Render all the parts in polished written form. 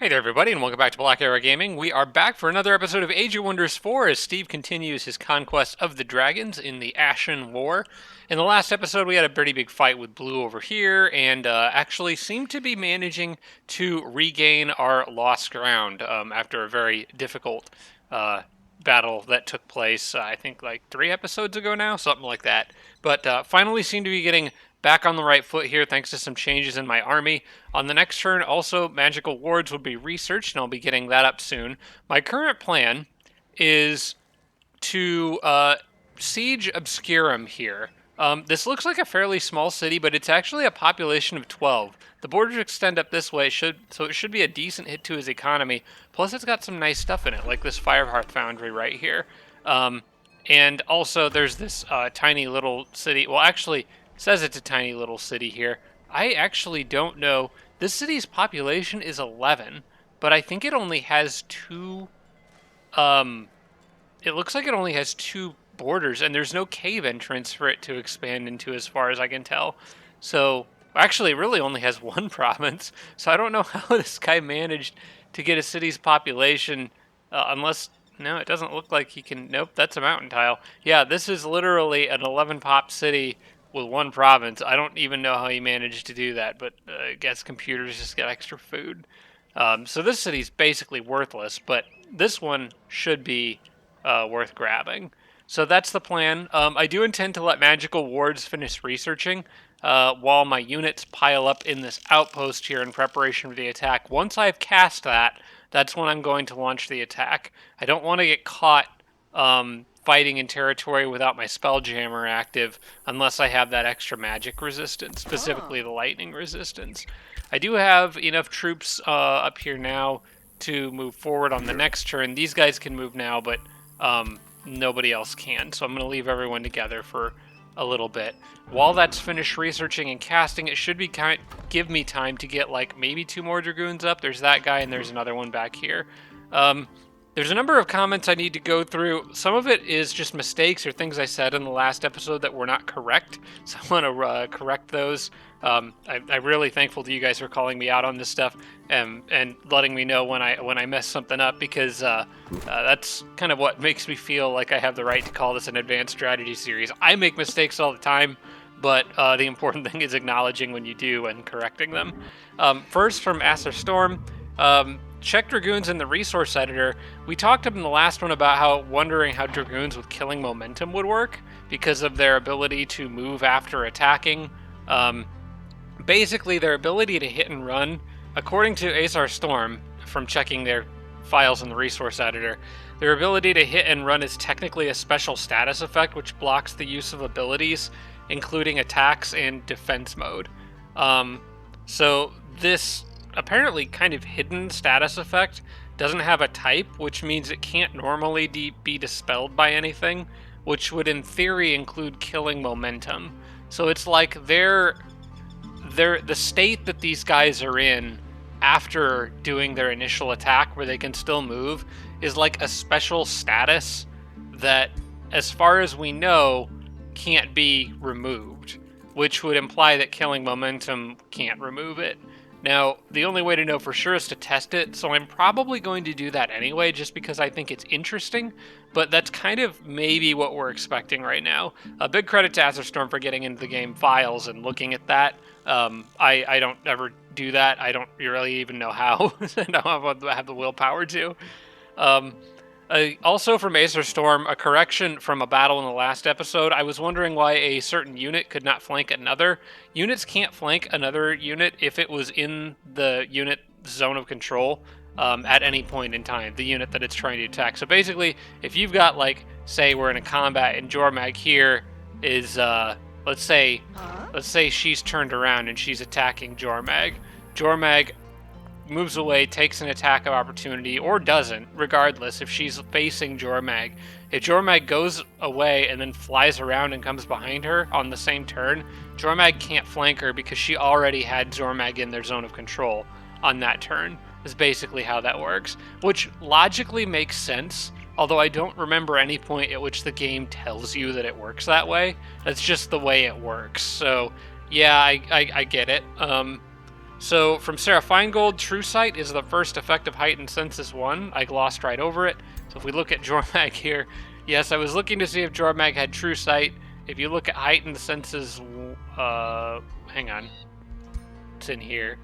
Hey there, everybody, and welcome back to Black Era Gaming. We are back for another episode of Age of Wonders 4 as Steve continues his conquest of the dragons in the Ashen War. In the last episode, we had a pretty big fight with Blue over here, and actually seemed to be managing to regain our lost ground after a very difficult battle that took place, I think, like 3 episodes ago now, something like that. But finally seem to be getting back on the right foot here thanks to some changes in my army. On the next turn, also, magical wards will be researched, and I'll be getting that up soon. My current plan is to siege Obscurum here. This looks like a fairly small city, but it's actually a population of 12. The borders extend up this way, so it should be a decent hit to his economy. Plus, it's got some nice stuff in it, like this Firehearth Foundry right here. And also, there's this tiny little city. Well, actually, it says it's a tiny little city here. I actually don't know. This city's population is 11, but I think it only has two. It looks like it only has two borders, and there's no cave entrance for it to expand into, as far as I can tell. So, actually, it really only has one province. So I don't know how this guy managed to get a city's population, unless. No, it doesn't look like he can. Nope, that's a mountain tile. Yeah, this is literally an 11 pop city with one province. I don't even know how he managed to do that, but I guess computers just get extra food. So this city's basically worthless, but this one should be worth grabbing. So that's the plan. I do intend to let magical wards finish researching while my units pile up in this outpost here in preparation for the attack. Once I've cast that, that's when I'm going to launch the attack. I don't want to get caught fighting in territory without my Spelljammer active unless I have that extra magic resistance, specifically the lightning resistance. I do have enough troops up here now to move forward on the next turn. These guys can move now, but nobody else can, so I'm going to leave everyone together for a little bit. While that's finished researching and casting, it should be give me time to get like maybe 2 more Dragoons up. There's that guy, and there's another one back here. There's a number of comments I need to go through. Some of it is just mistakes or things I said in the last episode that were not correct, so I want to correct those. I'm really thankful to you guys for calling me out on this stuff and letting me know when I mess something up, because that's kind of what makes me feel like I have the right to call this an advanced strategy series. I make mistakes all the time, but the important thing is acknowledging when you do and correcting them. First, from Asher Storm. Check Dragoons in the resource editor. We talked in the last one about wondering how Dragoons with killing momentum would work because of their ability to move after attacking. Basically, their ability to hit and run, according to Asar Storm, from checking their files in the resource editor, their ability to hit and run is technically a special status effect which blocks the use of abilities, including attacks and defense mode. So this apparently kind of hidden status effect doesn't have a type, which means it can't normally be dispelled by anything, which would in theory include killing momentum. So it's like the state that these guys are in after doing their initial attack where they can still move is like a special status that, as far as we know, can't be removed, which would imply that killing momentum can't remove it. Now, the only way to know for sure is to test it, so I'm probably going to do that anyway, just because I think it's interesting, but that's kind of maybe what we're expecting right now. A big credit to Azerstorm for getting into the game files and looking at that. I don't ever do that. I don't really even know how. I don't have the willpower to. Also from Acer Storm, a correction from a battle in the last episode. I was wondering why a certain unit could not flank another. Units can't flank another unit if it was in the unit zone of control at any point in time, the unit that it's trying to attack. So basically, if you've got, like, say we're in a combat and Jormag here is, let's say she's turned around and she's attacking Jormag. Jormag moves away, takes an attack of opportunity, or doesn't, regardless, if she's facing Jormag. If Jormag goes away and then flies around and comes behind her on the same turn, Jormag can't flank her because she already had Jormag in their zone of control on that turn, is basically how that works. Which logically makes sense, although I don't remember any point at which the game tells you that it works that way. That's just the way it works. So, yeah, I get it. So from Sarah Feingold, True Sight is the first effective heightened senses 1. I glossed right over it. So if we look at Jormag here, yes, I was looking to see if Jormag had True Sight. If you look at heightened senses, hang on, it's in here.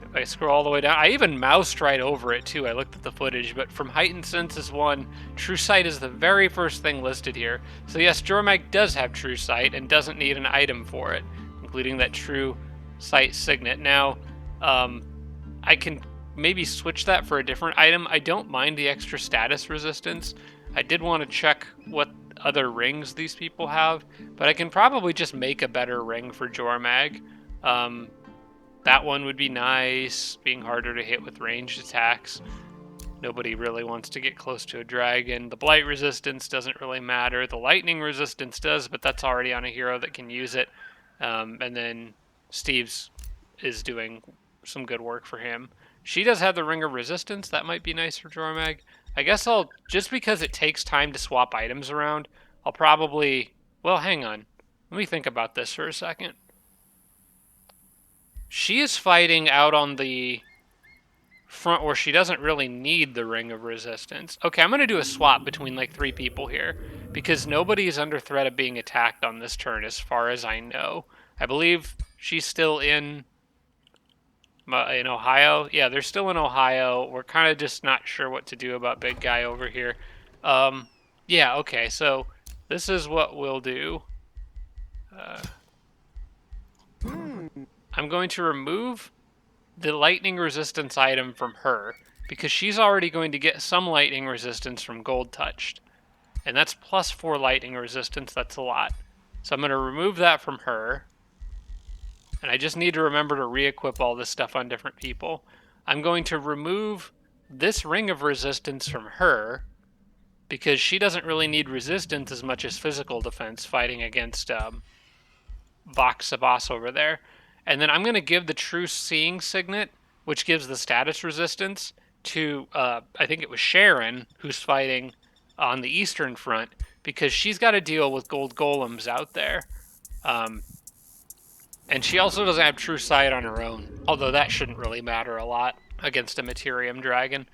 If I scroll all the way down, I even moused right over it too. I looked at the footage, but from heightened senses 1, True Sight is the very first thing listed here. So yes, Jormag does have True Sight and doesn't need an item for it, including that True Sight Signet. Now, I can maybe switch that for a different item. I don't mind the extra status resistance. I did want to check what other rings these people have, but I can probably just make a better ring for Jormag. That one would be nice, being harder to hit with ranged attacks. Nobody really wants to get close to a dragon. The blight resistance doesn't really matter. The lightning resistance does, but that's already on a hero that can use it. And then Steve's is doing some good work for him. She does have the ring of resistance. That might be nice for Jormag. I guess I'll, just because it takes time to swap items around, I'll probably, well, hang on. Let me think about this for a second. She is fighting out on the front where she doesn't really need the ring of resistance. Okay, I'm going to do a swap between like 3 people here because nobody is under threat of being attacked on this turn as far as I know. I believe she's still in Ohio. Yeah, they're still in Ohio. We're kind of just not sure what to do about big guy over here. Yeah, okay, so this is what we'll do. I'm going to remove the lightning resistance item from her because she's already going to get some lightning resistance from Gold Touched. And that's +4 lightning resistance. That's a lot. So I'm going to remove that from her. And I just need to remember to re-equip all this stuff on different people. I'm going to remove this ring of resistance from her because she doesn't really need resistance as much as physical defense fighting against Vox Sabas over there. And then I'm going to give the True Seeing Signet, which gives the status resistance, to, I think it was Sharon, who's fighting on the Eastern Front, because she's got to deal with gold golems out there. And she also doesn't have True Sight on her own, although that shouldn't really matter a lot against a Materium Dragon.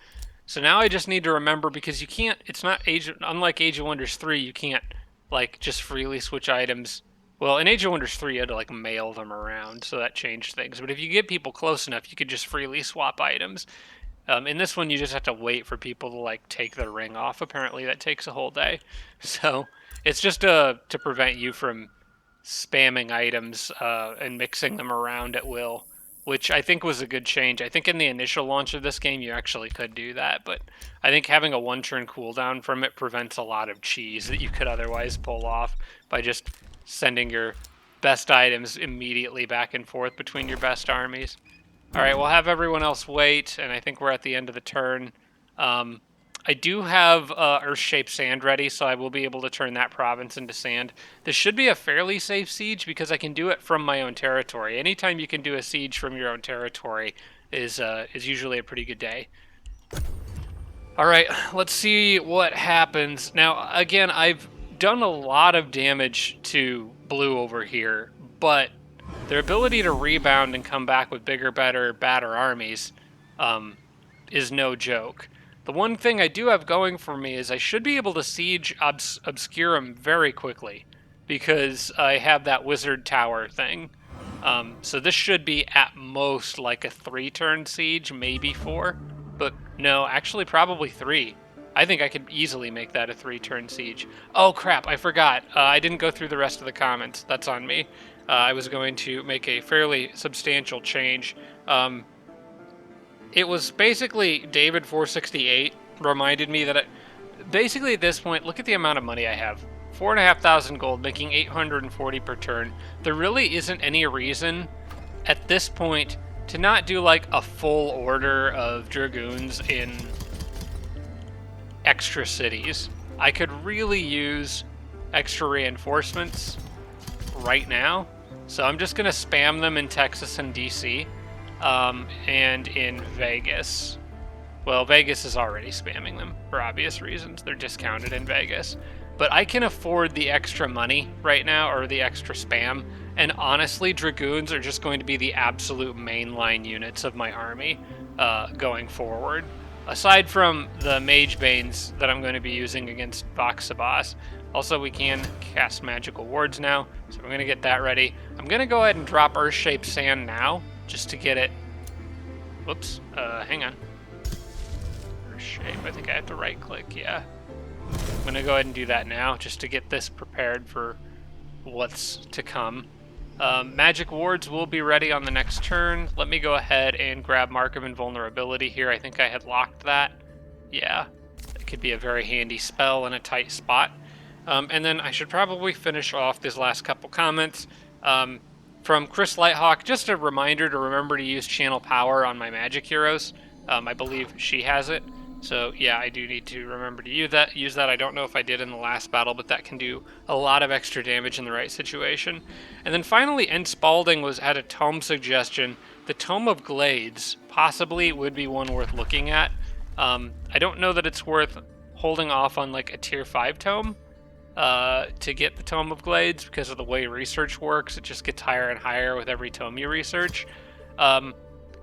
So now I just need to remember, because you can't, it's not unlike Age of Wonders 3, you can't, like, just freely switch items. Well, in Age of Wonders 3, you had to, like, mail them around, so that changed things. But if you get people close enough, you could just freely swap items. In this one, you just have to wait for people to, like, take their ring off. Apparently, that takes a whole day. So it's just to prevent you from spamming items and mixing them around at will, which I think was a good change. I think in the initial launch of this game, you actually could do that, but I think having a one-turn cooldown from it prevents a lot of cheese that you could otherwise pull off by just sending your best items immediately back and forth between your best armies. All right, we'll have everyone else wait, and I think we're at the end of the turn. I do have Earth-shaped sand ready, so I will be able to turn that province into sand. This should be a fairly safe siege because I can do it from my own territory. Anytime you can do a siege from your own territory is usually a pretty good day. All right, let's see what happens. Now, again, I've done a lot of damage to blue over here, but their ability to rebound and come back with bigger, better, badder armies is no joke. The one thing I do have going for me is I should be able to siege Obscurum very quickly because I have that wizard tower thing. So this should be at most like a 3-turn siege, maybe 4, but no, actually probably 3. I think I could easily make that a 3-turn siege. Oh crap, I forgot. I didn't go through the rest of the comments. That's on me. I was going to make a fairly substantial change. It was basically David468 reminded me that basically at this point, look at the amount of money I have. 4,500 gold, making 840 per turn. There really isn't any reason at this point to not do like a full order of dragoons in extra cities. I could really use extra reinforcements right now, so I'm just gonna spam them in Texas and DC, and in Vegas. Well, Vegas is already spamming them for obvious reasons. They're discounted in Vegas, but I can afford the extra money right now, or the extra spam, And honestly, Dragoons are just going to be the absolute mainline units of my army going forward. Aside from the Mage Banes that I'm going to be using against Voxabas. Also, we can cast Magical Wards now, so we're going to get that ready. I'm going to go ahead and drop Earth-Shaped Sand now, just to get it... Whoops, hang on. Earth-Shape, I think I have to right-click, yeah. I'm going to go ahead and do that now, just to get this prepared for what's to come. Magic Wards will be ready on the next turn. Let me go ahead and grab Mark of Invulnerability here. I think I had locked that. Yeah, it could be a very handy spell in a tight spot. And then I should probably finish off these last couple comments. From Chris Lighthawk, just a reminder to remember to use Channel Power on my magic heroes. I believe she has it. So yeah, I do need to remember to use that. I don't know if I did in the last battle, but that can do a lot of extra damage in the right situation. And then finally, N. Spalding had a tome suggestion. The Tome of Glades possibly would be one worth looking at. I don't know that it's worth holding off on like a tier 5 tome to get the Tome of Glades because of the way research works. It just gets higher and higher with every tome you research.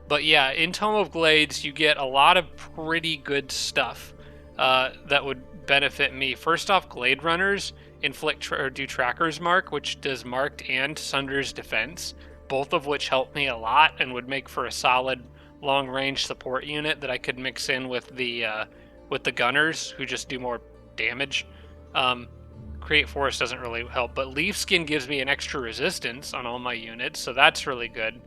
But yeah, in Tome of Glades, you get a lot of pretty good stuff that would benefit me. First off, Glade Runners inflict or do Tracker's Mark, which does Marked and Sunder's Defense, both of which help me a lot and would make for a solid long-range support unit that I could mix in with the Gunners, who just do more damage. Create Forest doesn't really help, but Leaf Skin gives me an extra resistance on all my units, so that's really good.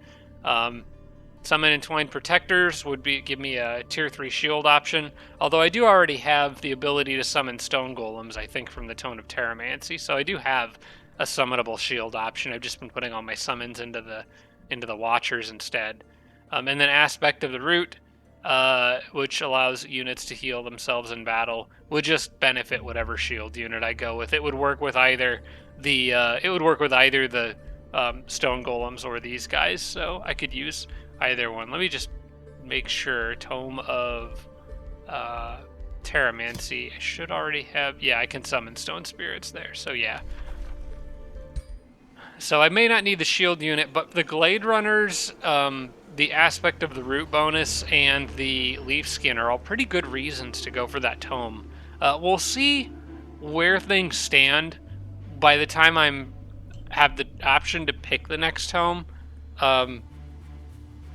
Summon Entwined Protectors would give me a tier 3 shield option, although I do already have the ability to summon Stone Golems, I think, from the Tome of Terramancy, so I do have a summonable shield option. I've just been putting all my summons into the Watchers instead. And then Aspect of the Root, which allows units to heal themselves in battle, would just benefit whatever shield unit I go with. It would work with either the Stone Golems or these guys, so I could use either one. Let me just make sure. Tome of Terramancy. I should already have... Yeah, I can summon Stone Spirits there, so yeah. So I may not need the shield unit, but the Glade Runners, the Aspect of the Root bonus, and the Leaf Skin are all pretty good reasons to go for that tome. We'll see where things stand by the time I have the option to pick the next tome.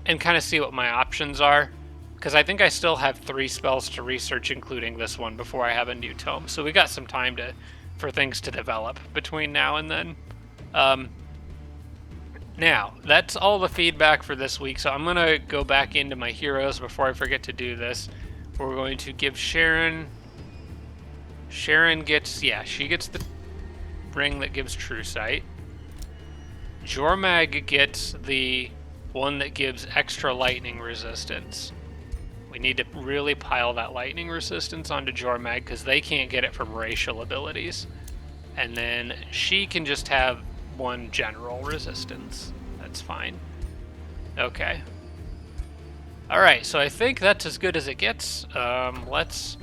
And kind of see what my options are, because I think I still have 3 spells to research, including this one, before I have a new tome. So we got some time for things to develop between now and then. Now, that's all the feedback for this week, so I'm going to go back into my heroes before I forget to do this. We're going to give Sharon gets, yeah, she gets the ring that gives True Sight. Jormag gets the one that gives extra lightning resistance. We need to really pile that lightning resistance onto Jormag because they can't get it from racial abilities. And then she can just have 1 general resistance. That's fine. Okay. Alright, so I think that's as good as it gets. Let's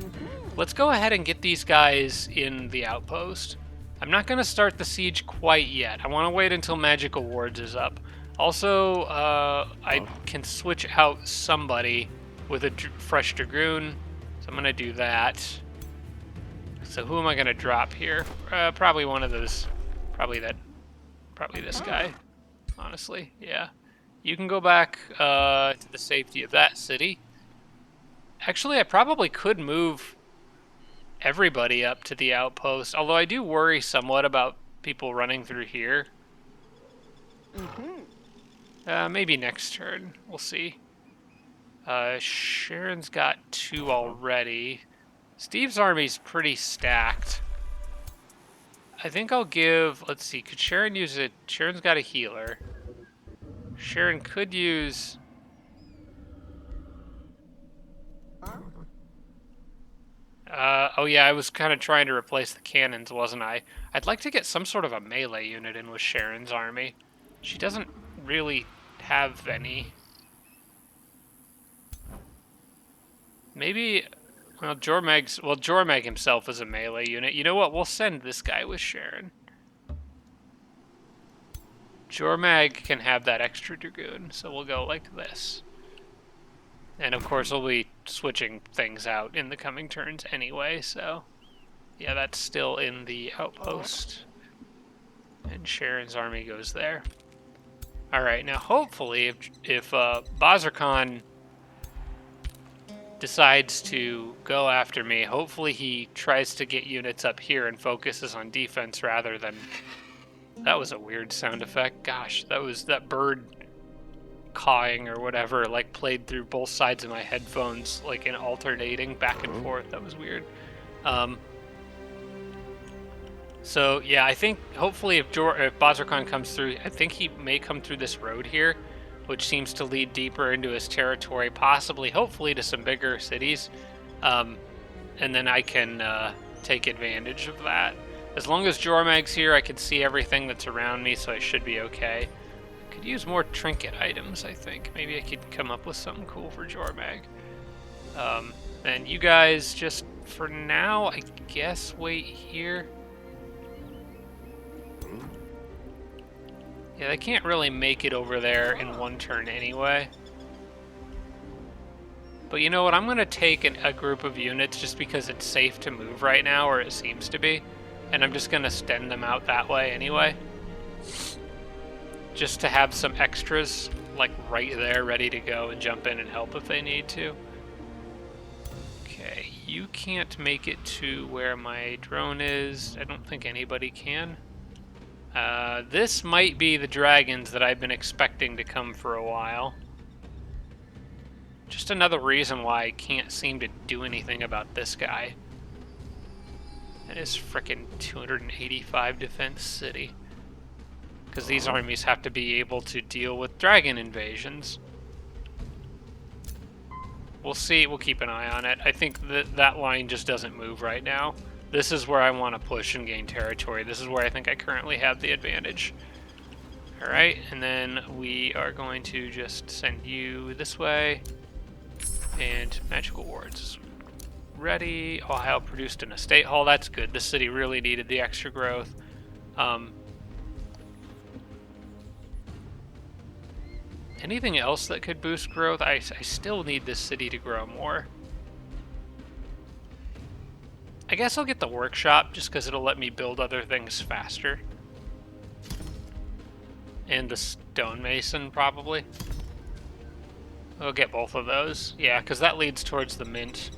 go ahead and get these guys in the outpost. I'm not going to start the siege quite yet. I want to wait until Magical Wards is up. Also, I can switch out somebody with a fresh Dragoon, so I'm going to do that. So who am I going to drop here? Probably one of those, probably this guy, honestly, yeah. You can go back to the safety of that city. Actually, I probably could move everybody up to the outpost, although I do worry somewhat about people running through here. Maybe next turn. We'll see. Sharon's got 2 already. Steve's army's pretty stacked. I think I'll give... Let's see. Could Sharon use it? Sharon's got a healer. Sharon could use... oh yeah, I was kind of trying to replace the cannons, wasn't I? I'd like to get some sort of a melee unit in with Sharon's army. She doesn't really have any. Maybe, well, Jormag himself is a melee unit. You know what? We'll send this guy with Sharon. Jormag can have that extra Dragoon, so we'll go like this. And of course we'll be switching things out in the coming turns anyway, so... Yeah, that's still in the outpost. And Sharon's army goes there. Alright, now hopefully if Bazarkan decides to go after me, hopefully he tries to get units up here and focuses on defense rather than... That was a weird sound effect. Gosh, that bird cawing or whatever, like played through both sides of my headphones, like in alternating back and forth. That was weird. So yeah, I think hopefully if Bazarkan comes through, I think he may come through this road here, which seems to lead deeper into his territory, possibly, hopefully, to some bigger cities, and then I can take advantage of that. As long as Jormag's here, I can see everything that's around me, so I should be okay. Could use more trinket items, I think. Maybe I could come up with something cool for Jormag. And you guys, just for now, I guess wait here. Yeah, they can't really make it over there in one turn anyway. But you know what? I'm going to take a group of units just because it's safe to move right now, or it seems to be. And I'm just going to send them out that way anyway. Just to have some extras, like right there, ready to go and jump in and help if they need to. Okay, you can't make it to where my drone is. I don't think anybody can. This might be the dragons that I've been expecting to come for a while. Just another reason why I can't seem to do anything about this guy. And his frickin' 285 defense city. Because these armies have to be able to deal with dragon invasions. We'll see, we'll keep an eye on it. I think that line just doesn't move right now. This is where I want to push and gain territory. This is where I think I currently have the advantage. Alright, and then we are going to just send you this way. And magical wards. Ready. Ohio produced an estate hall. That's good. This city really needed the extra growth. Anything else that could boost growth? I still need this city to grow more. I guess I'll get the workshop just because it'll let me build other things faster. And the stonemason, probably. We'll get both of those. Yeah, because that leads towards the mint.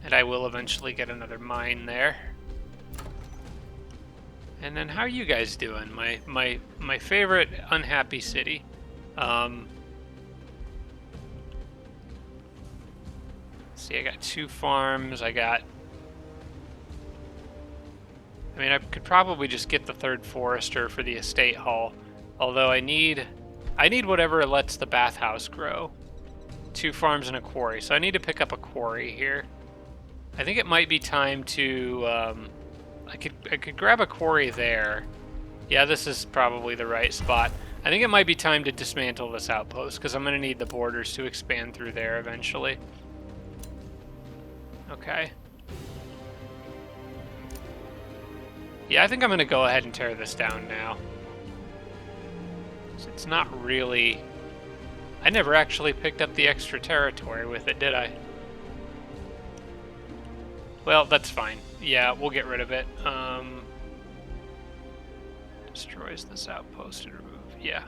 And I will eventually get another mine there. And then how are you guys doing? My favorite unhappy city. See, I got 2 farms. I mean, I could probably just get the 3rd forester for the estate hall. Although I need whatever lets the bathhouse grow. 2 farms and a quarry. So I need to pick up a quarry here. I think it might be time to... I could grab a quarry there. Yeah, this is probably the right spot. I think it might be time to dismantle this outpost, because I'm going to need the borders to expand through there eventually. Okay. Yeah, I think I'm going to go ahead and tear this down now. It's not really... I never actually picked up the extra territory with it, did I? Well, that's fine. Yeah, we'll get rid of it. Destroys this outpost and remove. Yeah.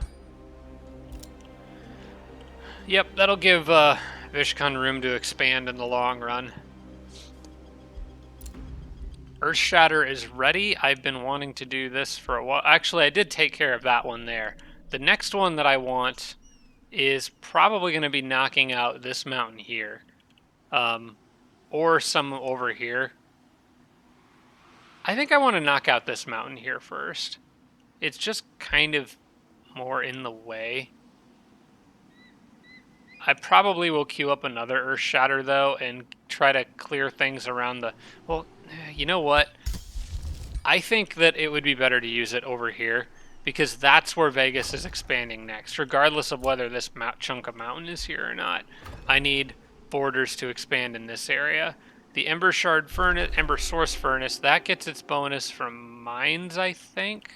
Yep, that'll give Vishkan room to expand in the long run. Earthshatter is ready. I've been wanting to do this for a while. Actually, I did take care of that one there. The next one that I want is probably going to be knocking out this mountain here. Or some over here. I think I want to knock out this mountain here first. It's just kind of more in the way. I probably will queue up another Earthshatter, though, and try to clear things around the... Well, you know what? I think that it would be better to use it over here, because that's where Vegas is expanding next, regardless of whether this chunk of mountain is here or not. I need borders to expand in this area. The Ember Shard Furnace, Ember Source Furnace, that gets its bonus from mines, I think.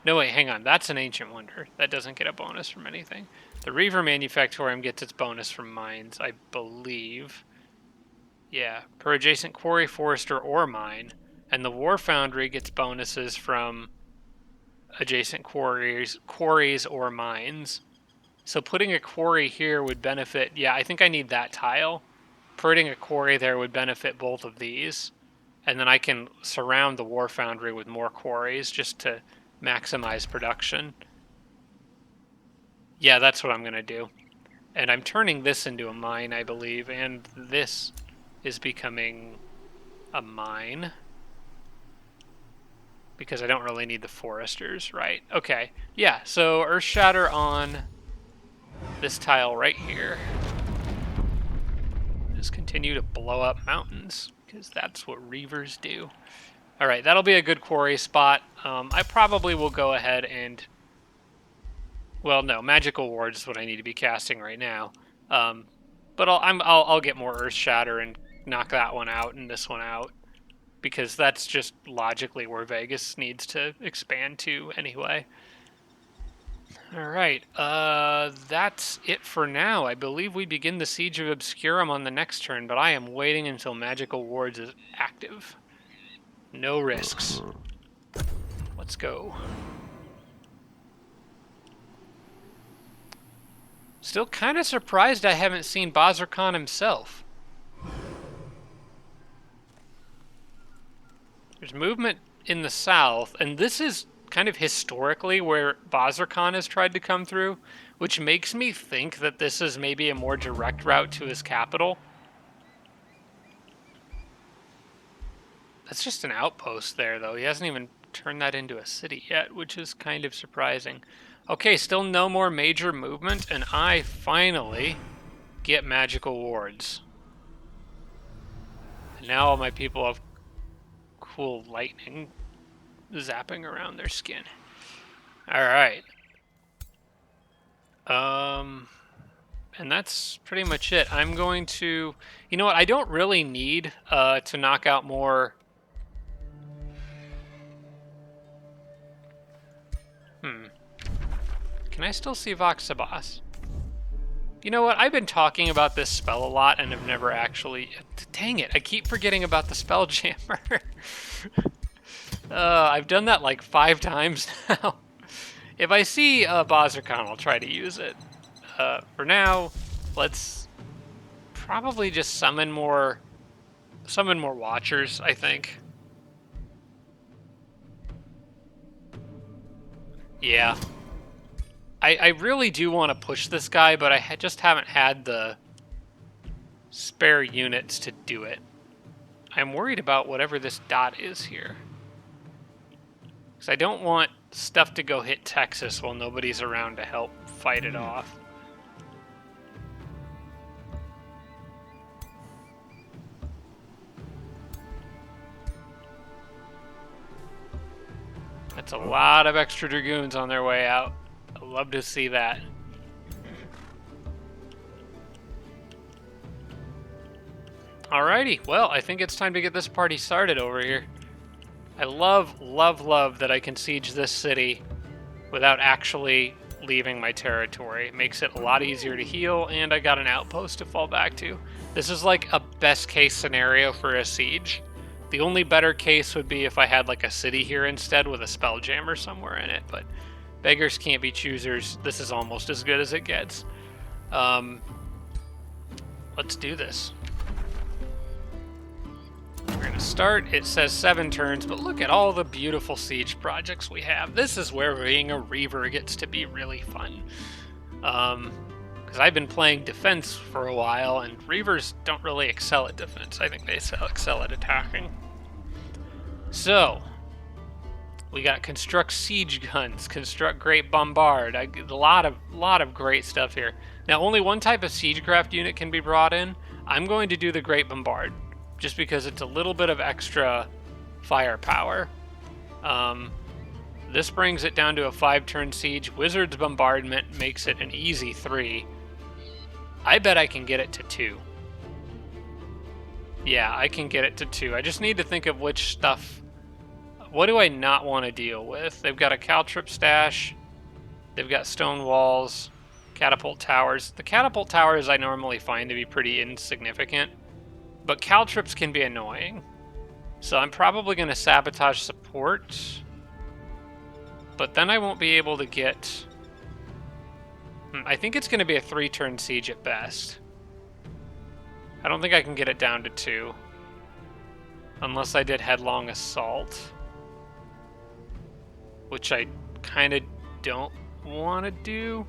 No, wait, hang on. That's an Ancient Wonder. That doesn't get a bonus from anything. The Reaver Manufactorium gets its bonus from mines, I believe. Yeah, per adjacent quarry, forester, or mine. And the War Foundry gets bonuses from adjacent quarries or mines. So putting a quarry here would benefit... Yeah, I think I need that tile. Putting a quarry there would benefit both of these. And then I can surround the War Foundry with more quarries just to maximize production. Yeah, that's what I'm going to do. And I'm turning this into a mine, I believe, and this is becoming a mine. Because I don't really need the foresters, right? Okay, yeah, so Earth Shatter on this tile right here. Just continue to blow up mountains, because that's what Reavers do. Alright, that'll be a good quarry spot. I probably will go ahead and... Well, no, Magical Ward is what I need to be casting right now. But I'll get more Earth Shatter and knock that one out and this one out. Because that's just logically where Vegas needs to expand to anyway. Alright, that's it for now. I believe we begin the Siege of Obscurum on the next turn, but I am waiting until Magical Wards is active. No risks. Let's go. Still kind of surprised I haven't seen Bazar Khan himself. There's movement in the south, and this is kind of historically where Bazar Khan has tried to come through, which makes me think that this is maybe a more direct route to his capital. That's just an outpost there, though. He hasn't even turned that into a city yet, which is kind of surprising. Okay, still no more major movement, and I finally get magical wards. And now all my people have cool lightning zapping around their skin. Alright. And that's pretty much it. I'm going to... You know what? I don't really need to knock out more... Can I still see Vox Sabas? You know what? I've been talking about this spell a lot and have never actually... Dang it, I keep forgetting about the Spelljammer. I've done that like 5 times now. If I see Bazar Khan, I'll try to use it. For now, let's probably just summon more Watchers, I think. Yeah. I really do want to push this guy, but I just haven't had the spare units to do it. I'm worried about whatever this dot is here. Because I don't want stuff to go hit Texas while nobody's around to help fight it off. That's a lot of extra Dragoons on their way out. I'd love to see that. Alrighty, well, I think it's time to get this party started over here. I love that I can siege this city without actually leaving my territory. It makes it a lot easier to heal, and I got an outpost to fall back to. This is like a best case scenario for a siege. The only better case would be if I had like a city here instead with a Spelljammer somewhere in it, but beggars can't be choosers. This is almost as good as it gets. Let's do this. We're going to start. It says 7 turns, but look at all the beautiful siege projects we have. This is where being a Reaver gets to be really fun. Because I've been playing defense for a while, and Reavers don't really excel at defense. I think they excel at attacking. So, we got construct siege guns, construct great bombard. A lot of great stuff here. Now, only one type of siegecraft unit can be brought in. I'm going to do the great bombard, just because it's a little bit of extra firepower. This brings it down to a 5-turn siege. Wizard's bombardment makes it an easy 3. I bet I can get it to 2. Yeah, I can get it to 2. I just need to think of which stuff What do I not want to deal with? They've got a caltrip stash. They've got stone walls, catapult towers. The catapult towers I normally find to be pretty insignificant, but caltrips can be annoying. So I'm probably going to sabotage support, but then I won't be able to get... I think it's going to be a 3-turn siege at best. I don't think I can get it down to 2. Unless I did headlong assault. Which I kind of don't want to do.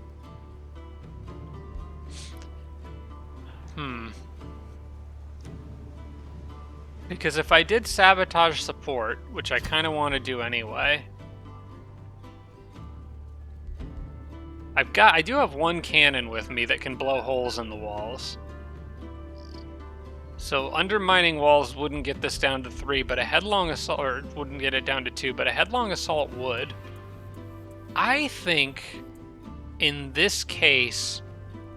Because if I did sabotage support, which I kind of want to do anyway, I do have 1 cannon with me that can blow holes in the walls. So undermining walls wouldn't get this down to 3, but a headlong assault, or wouldn't get it down to 2, but a headlong assault would. I think in this case,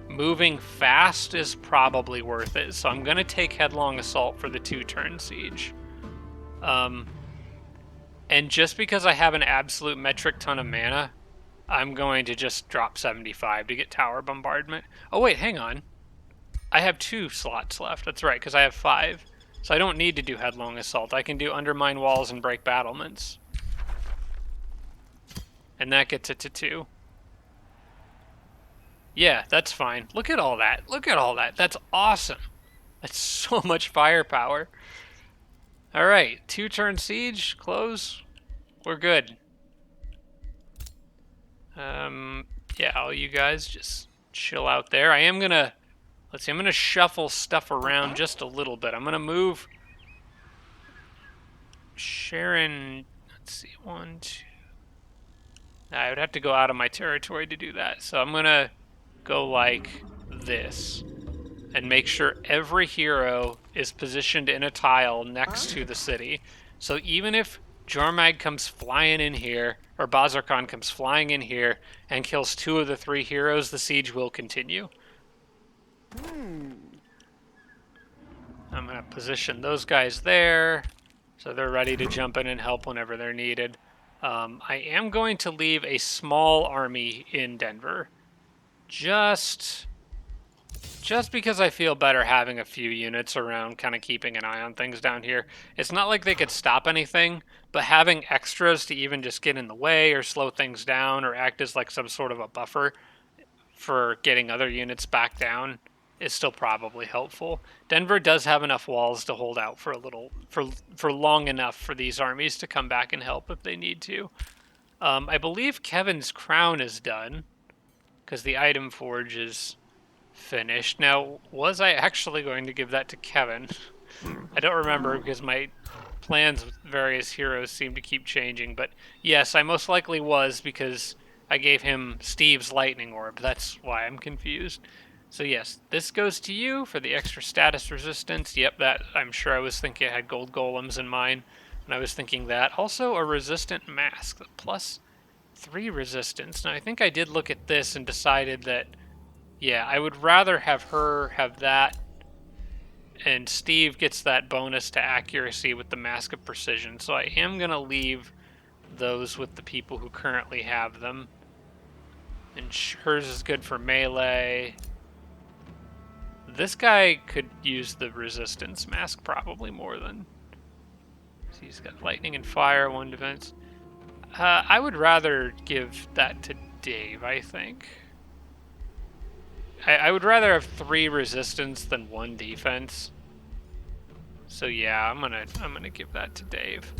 moving fast is probably worth it, so I'm going to take headlong assault for the 2-turn siege. And just because I have an absolute metric ton of mana, I'm going to just drop 75 to get tower bombardment. Oh wait, hang on. I have 2 slots left. That's right, because I have 5. So I don't need to do headlong assault. I can do undermine walls and break battlements. And that gets it to 2. Yeah, that's fine. Look at all that. Look at all that. That's awesome. That's so much firepower. Alright, 2-turn siege, close. We're good. Yeah, all you guys just chill out there. I am gonna, let's see, I'm gonna shuffle stuff around just a little bit. I'm gonna move Sharon, let's see, 1, 2. I would have to go out of my territory to do that. So I'm gonna go like this and make sure every hero is positioned in a tile next to the city. So even if Jormag comes flying in here, or Bazarkan comes flying in here and kills 2 of the 3 heroes, the siege will continue. I'm going to position those guys there, so they're ready to jump in and help whenever they're needed. I am going to leave a small army in Denver, just because I feel better having a few units around, kind of keeping an eye on things down here. It's not like they could stop anything, but having extras to even just get in the way or slow things down or act as like some sort of a buffer for getting other units back down is still probably helpful. Denver does have enough walls to hold out for a little, for long enough for these armies to come back and help if they need to. I believe Kevin's crown is done because the item forge is finished. Now, was I actually going to give that to Kevin? I don't remember because my plans with various heroes seem to keep changing, but yes, I most likely was because I gave him Steve's lightning orb. That's why I'm confused. So yes, this goes to you for the extra status resistance. Yep, that I'm sure I was thinking I had gold golems in mine, and I was thinking that. Also a resistant mask, plus 3 resistance. Now I think I did look at this and decided that, yeah, I would rather have her have that, and Steve gets that bonus to accuracy with the Mask of Precision. So I am going to leave those with the people who currently have them. And hers is good for melee. This guy could use the resistance mask probably more than... So he's got lightning and fire, 1 defense. I would rather give that to Dave, I think. I would rather have 3 resistance than 1 defense. So yeah, I'm gonna give that to Dave.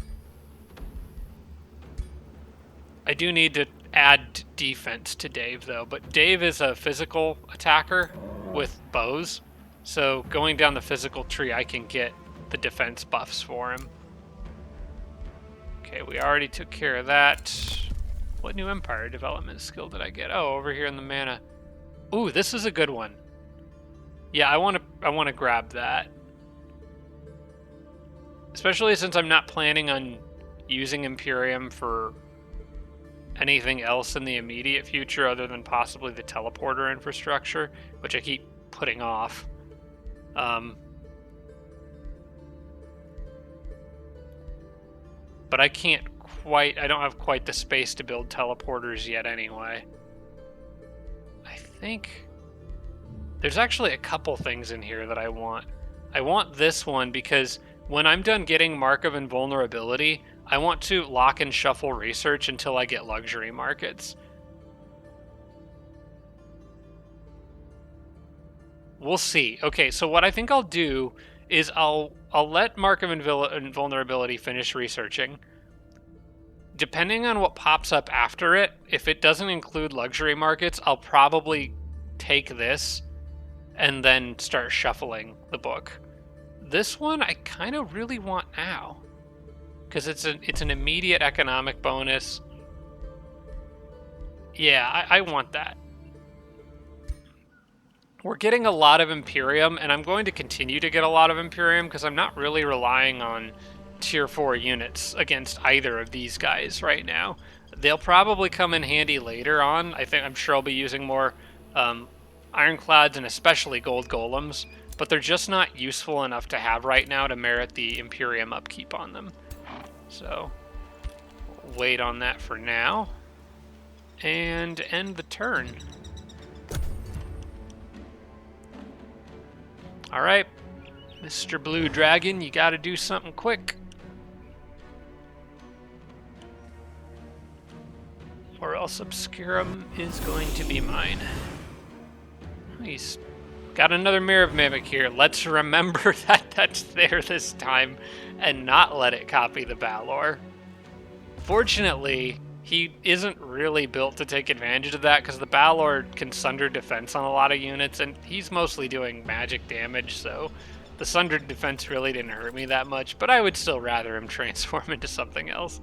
I do need to add defense to Dave though, but Dave is a physical attacker with bows. So going down the physical tree, I can get the defense buffs for him. Okay, we already took care of that. What new empire development skill did I get? Oh, over here in the mana. Ooh, this is a good one. Yeah, I want to grab that. Especially since I'm not planning on using Imperium for anything else in the immediate future other than possibly the teleporter infrastructure, which I keep putting off. But I can't I don't have quite the space to build teleporters yet anyway. I think there's actually a couple things in here that I want. I want this one because when I'm done getting Mark of Invulnerability, I want to lock and shuffle research until I get luxury markets. We'll see. Okay, so what I think I'll do is I'll let Mark of Invulnerability finish researching. Depending on what pops up after it, if it doesn't include luxury markets, I'll probably take this and then start shuffling the book. This one I kind of really want now because it's an immediate economic bonus. Yeah, I want that. We're getting a lot of Imperium, and I'm going to continue to get a lot of Imperium because I'm not really relying on tier 4 units against either of these guys right now. They'll probably come in handy later on. I'm sure I'll be using more Ironclads and especially Gold Golems, but they're just not useful enough to have right now to merit the Imperium upkeep on them. So, wait on that for now, and end the turn. Alright, Mr. Blue Dragon, you gotta do something quick. Or else Obscurum is going to be mine. He's got another Mirror of Mimic here. Let's remember that that's there this time and not let it copy the Valor. Fortunately, he isn't really built to take advantage of that because the Balor can sunder defense on a lot of units, and he's mostly doing magic damage, so the sundered defense really didn't hurt me that much, but I would still rather him transform into something else.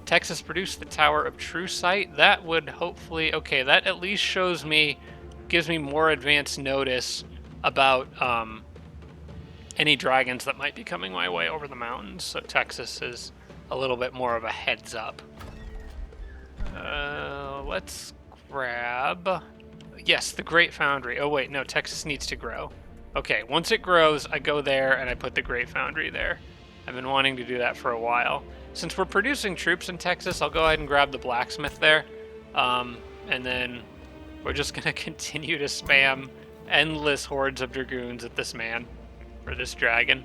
Texas produced the Tower of True Sight. That would hopefully... Okay, that at least shows me... gives me more advance notice about any dragons that might be coming my way over the mountains, so Texas is a little bit more of a heads up. Let's grab... Yes, the Great Foundry. Oh wait, no, Texas needs to grow. Okay, once it grows, I go there and I put the Great Foundry there. I've been wanting to do that for a while. Since we're producing troops in Texas, I'll go ahead and grab the blacksmith there. And then we're just going to continue to spam endless hordes of dragoons at this man, or this dragon.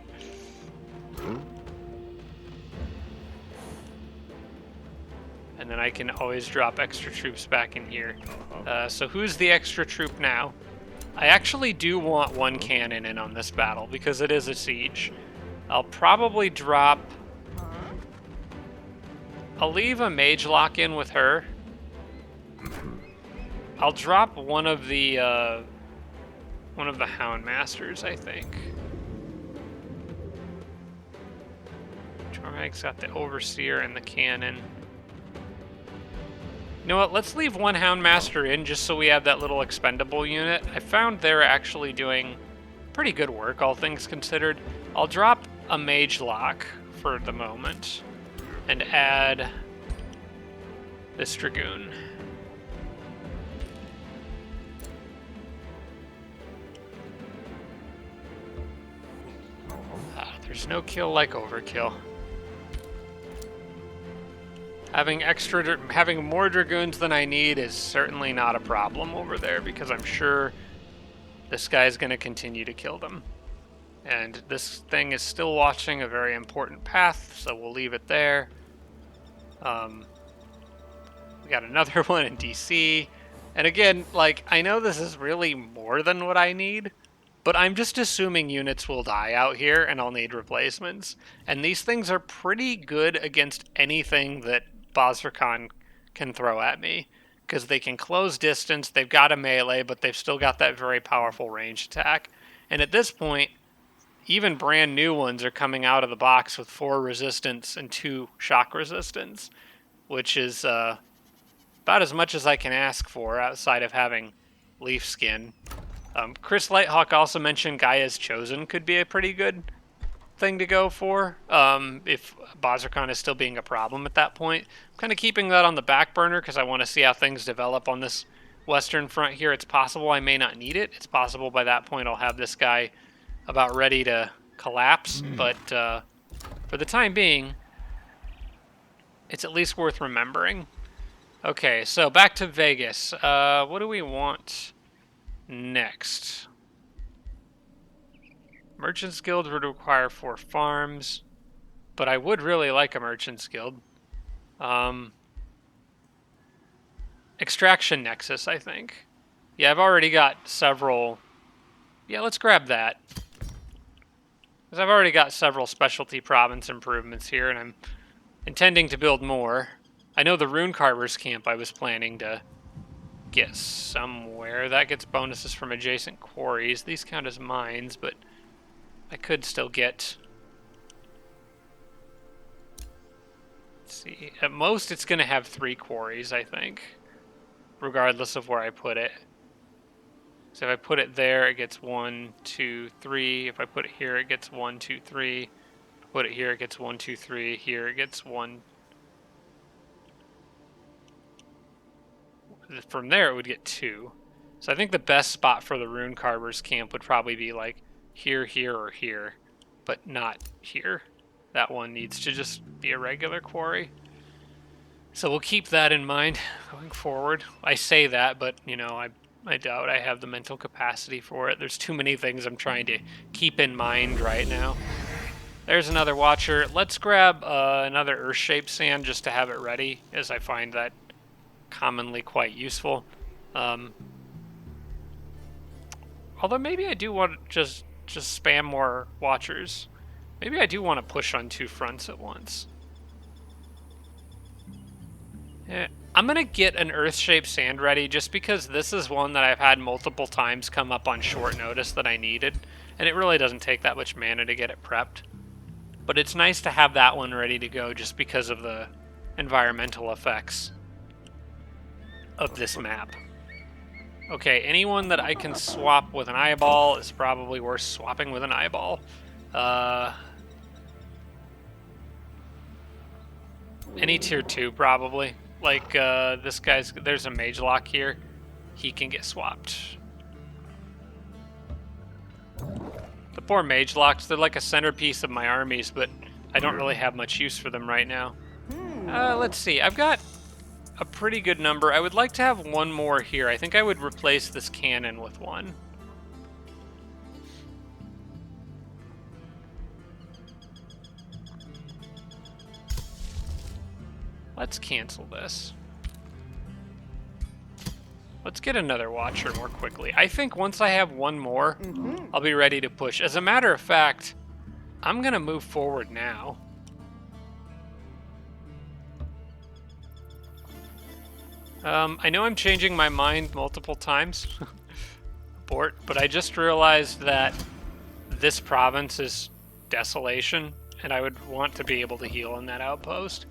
And then I can always drop extra troops back in here. So who's the extra troop now? I actually do want one cannon in on this battle because it is a siege. I'll probably drop... I'll leave a mage lock in with her. I'll drop one of the Hound Masters, I think. Jormag's got the Overseer and the cannon. You know what, let's leave one Hound Master in just so we have that little expendable unit. I found they're actually doing pretty good work, all things considered. I'll drop a Mage Lock for the moment and add this Dragoon. There's no kill like overkill. Having more Dragoons than I need is certainly not a problem over there because I'm sure this guy's going to continue to kill them. And this thing is still watching a very important path, so we'll leave it there. We got another one in DC. And again, like, I know this is really more than what I need, but I'm just assuming units will die out here and I'll need replacements. And these things are pretty good against anything that Bazrkan can throw at me. Because they can close distance, they've got a melee, but they've still got that very powerful ranged attack. And at this point, even brand new ones are coming out of the box with 4 resistance and 2 shock resistance, which is about as much as I can ask for outside of having Leaf Skin. Chris Lighthawk also mentioned Gaia's Chosen could be a pretty good thing to go for if Bazrkan is still being a problem at that point. I'm kind of keeping that on the back burner because I want to see how things develop on this western front here. It's possible I may not need it. It's possible by that point I'll have this guy about ready to collapse, but for the time being, it's at least worth remembering. Okay, so back to Vegas. What do we want next? Merchants Guild would require 4 farms, but I would really like a Merchants Guild. Extraction Nexus, I think. Yeah, I've already got several. Yeah, let's grab that. Because I've already got several specialty province improvements here, and I'm intending to build more. I know the Rune Carver's camp I was planning to get somewhere. That gets bonuses from adjacent quarries. These count as mines, but I could still get... Let's see. At most, it's going to have 3 quarries, I think, regardless of where I put it. So if I put it there, it gets 1, 2, 3. If I put it here, it gets 1, 2, 3. If I put it here, it gets 1, 2, 3. Here, it gets 1. From there, it would get 2. So I think the best spot for the Rune Carver's camp would probably be like here, here, or here, but not here. That one needs to just be a regular quarry. So we'll keep that in mind going forward. I say that, but, you know, I doubt I have the mental capacity for it. There's too many things I'm trying to keep in mind right now. There's another Watcher. Let's grab another Earth-shaped sand just to have it ready, as I find that commonly quite useful. Although maybe I do want to just spam more Watchers. Maybe I do want to push on 2 fronts at once. Yeah, I'm going to get an Earth-shaped sand ready just because this is one that I've had multiple times come up on short notice that I needed. And it really doesn't take that much mana to get it prepped. But it's nice to have that one ready to go just because of the environmental effects of this map. Okay, anyone that I can swap with an eyeball is probably worth swapping with an eyeball. Any tier 2 probably. Like this guy's, there's a mage lock here. He can get swapped. The poor mage locks, they're like a centerpiece of my armies, but I don't really have much use for them right now. Let's see, I've got a pretty good number. I would like to have one more here. I think I would replace this cannon with one. Let's cancel this. Let's get another Watcher more quickly. I think once I have one more, I'll be ready to push. As a matter of fact, I'm going to move forward now. I know I'm changing my mind multiple times, Abort, but I just realized that this province is desolation, and I would want to be able to heal in that outpost.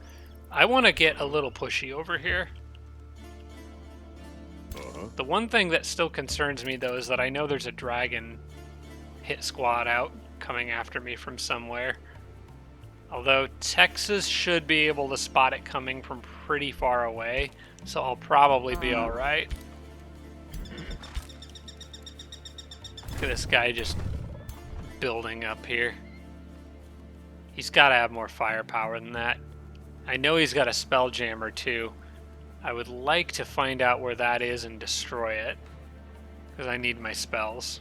I want to get a little pushy over here. The one thing that still concerns me, though, is that I know there's a dragon hit squad out coming after me from somewhere. Although Texas should be able to spot it coming from pretty far away, so I'll probably be alright. Look at this guy just building up here. He's got to have more firepower than that. I know he's got a Spelljammer too. I would like to find out where that is and destroy it, because I need my spells.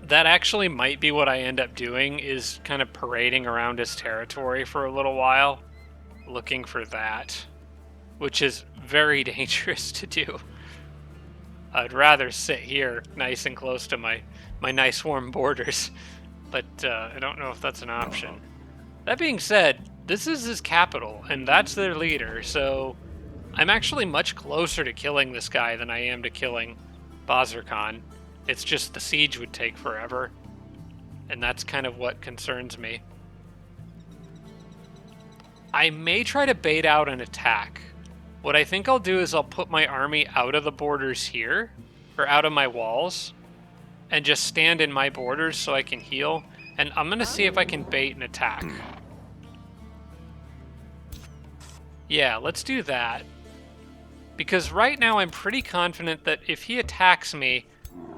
That actually might be what I end up doing, is kind of parading around his territory for a little while, looking for that, which is very dangerous to do. I'd rather sit here nice and close to my nice warm borders, but I don't know if that's an option. That being said, this is his capital, and that's their leader, so I'm actually much closer to killing this guy than I am to killing Bazirkan. It's just the siege would take forever, and that's kind of what concerns me. I may try to bait out an attack. What I think I'll do is I'll put my army out of the borders here, or out of my walls, and just stand in my borders so I can heal, and I'm going to see if I can bait an attack. Yeah, let's do that. Because right now I'm pretty confident that if he attacks me,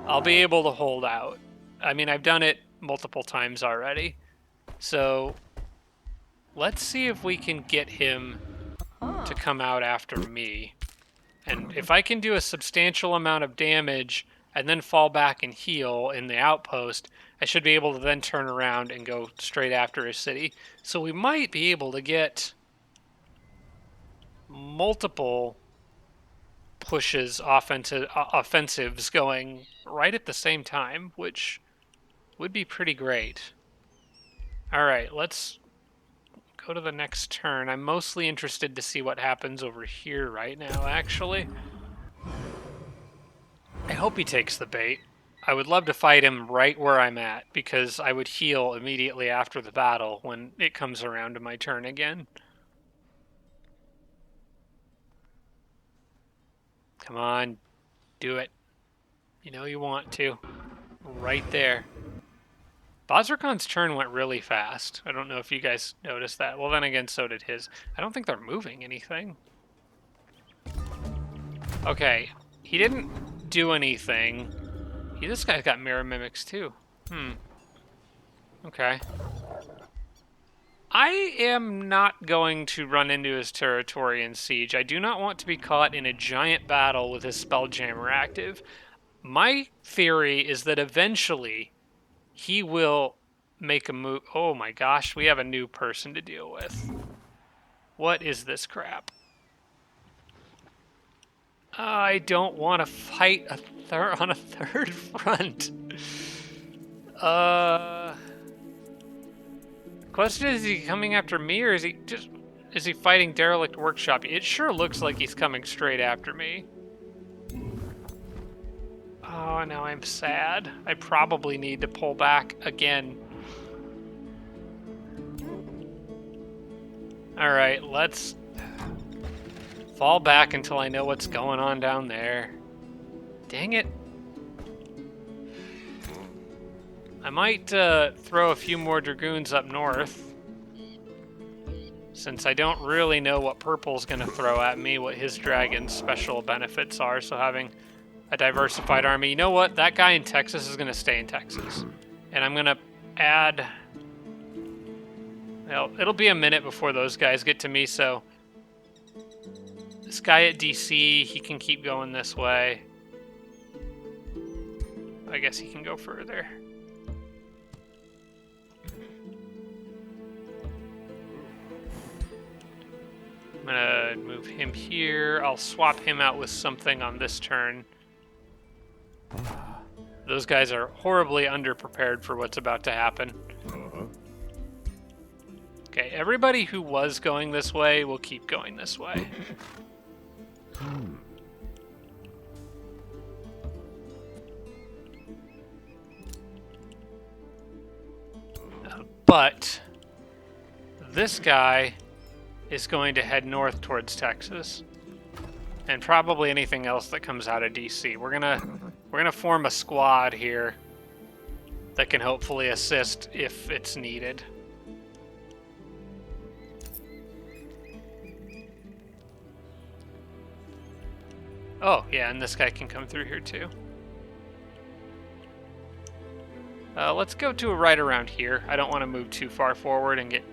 I'll be able to hold out. I mean, I've done it multiple times already. So let's see if we can get him to come out after me. And if I can do a substantial amount of damage and then fall back and heal in the outpost, I should be able to then turn around and go straight after his city. So we might be able to get multiple pushes, offensives going right at the same time, which would be pretty great. All right, let's go to the next turn. I'm mostly interested to see what happens over here right now, actually. I hope he takes the bait. I would love to fight him right where I'm at, because I would heal immediately after the battle when it comes around to my turn again. Come on, do it. You know you want to. Right there. Bozrakon's turn went really fast. I don't know if you guys noticed that. Well, then again, so did his. I don't think they're moving anything. Okay, he didn't do anything. This guy's got mirror mimics too. Okay. I am not going to run into his territory in siege. I do not want to be caught in a giant battle with his Spelljammer active. My theory is that eventually he will make a move. Oh my gosh, we have a new person to deal with. What is this crap? I don't want to fight on a third front. Question is he coming after me, or is he fighting Derelict Workshop? It sure looks like he's coming straight after me. Oh, now I'm sad. I probably need to pull back again. All right, let's fall back until I know what's going on down there. Dang it. I might throw a few more Dragoons up north, since I don't really know what Purple's going to throw at me, what his dragon's special benefits are, so having a diversified army. You know what? That guy in Texas is going to stay in Texas. And I'm going to add... Well, it'll be a minute before those guys get to me, so... This guy at DC, he can keep going this way. I guess he can go further. I'm gonna move him here. I'll swap him out with something on this turn. Those guys are horribly underprepared for what's about to happen. Okay, everybody who was going this way will keep going this way. But this guy is going to head north towards Texas, and probably anything else that comes out of DC. We're gonna form a squad here that can hopefully assist if it's needed. Oh yeah, and this guy can come through here too. Let's go to right around here. I don't want to move too far forward and get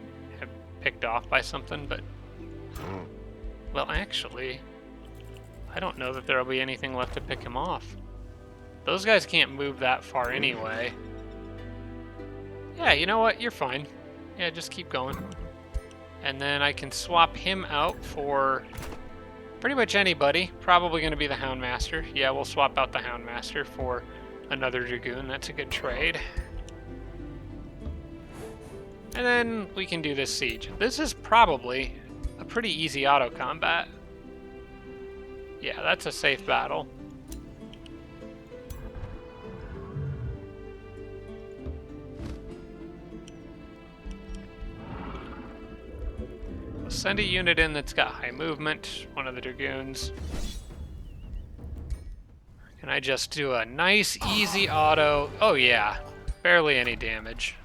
picked off by something, but... Well, actually, I don't know that there'll be anything left to pick him off. Those guys can't move that far anyway. Yeah, you know what? You're fine. Yeah, just keep going. And then I can swap him out for pretty much anybody. Probably going to be the Houndmaster. Yeah, we'll swap out the Houndmaster for another Dragoon. That's a good trade. And then we can do this siege. This is probably a pretty easy auto combat. Yeah, that's a safe battle. We'll send a unit in that's got high movement, one of the Dragoons. Can I just do a nice, easy auto? Oh yeah, barely any damage.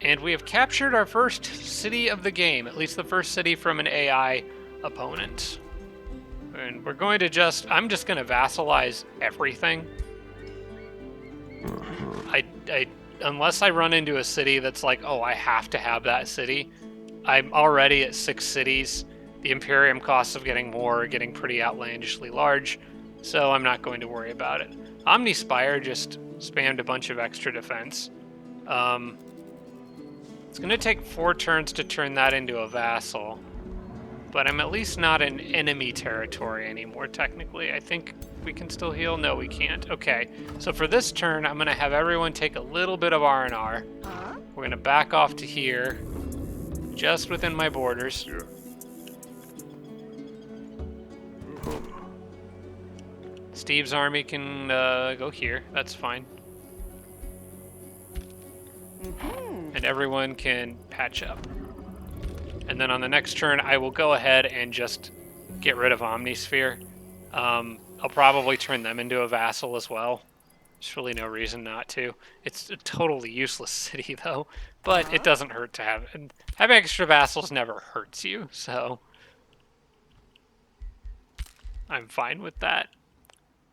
And we have captured our first city of the game, at least the first city from an AI opponent. And we're going to I'm just going to vassalize everything. Unless I run into a city that's like, oh, I have to have that city, I'm already at 6 cities. The Imperium costs of getting more are getting pretty outlandishly large, so I'm not going to worry about it. Omnispire just spammed a bunch of extra defense. It's going to take 4 turns to turn that into a vassal, but I'm at least not in enemy territory anymore, technically. I think we can still heal? No, we can't. Okay, so for this turn, I'm going to have everyone take a little bit of R&R. We're going to back off to here, just within my borders. Steve's army can go here. That's fine. And everyone can patch up. And then on the next turn, I will go ahead and just get rid of Omnisphere. I'll probably turn them into a vassal as well. There's really no reason not to. It's a totally useless city, though. But it doesn't hurt to have it. And having extra vassals never hurts you, so I'm fine with that.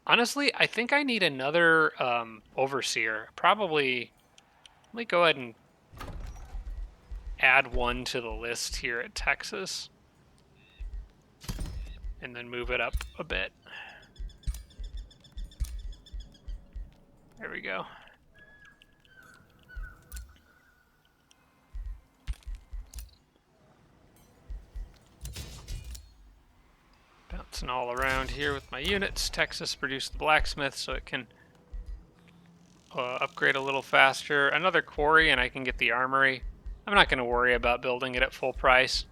Honestly, I think I need another overseer. Probably, let me go ahead and add one to the list here at Texas. And then move it up a bit. There we go. Bouncing all around here with my units. Texas produced the blacksmith so it can upgrade a little faster. Another quarry and I can get the armory. I'm not going to worry about building it at full price.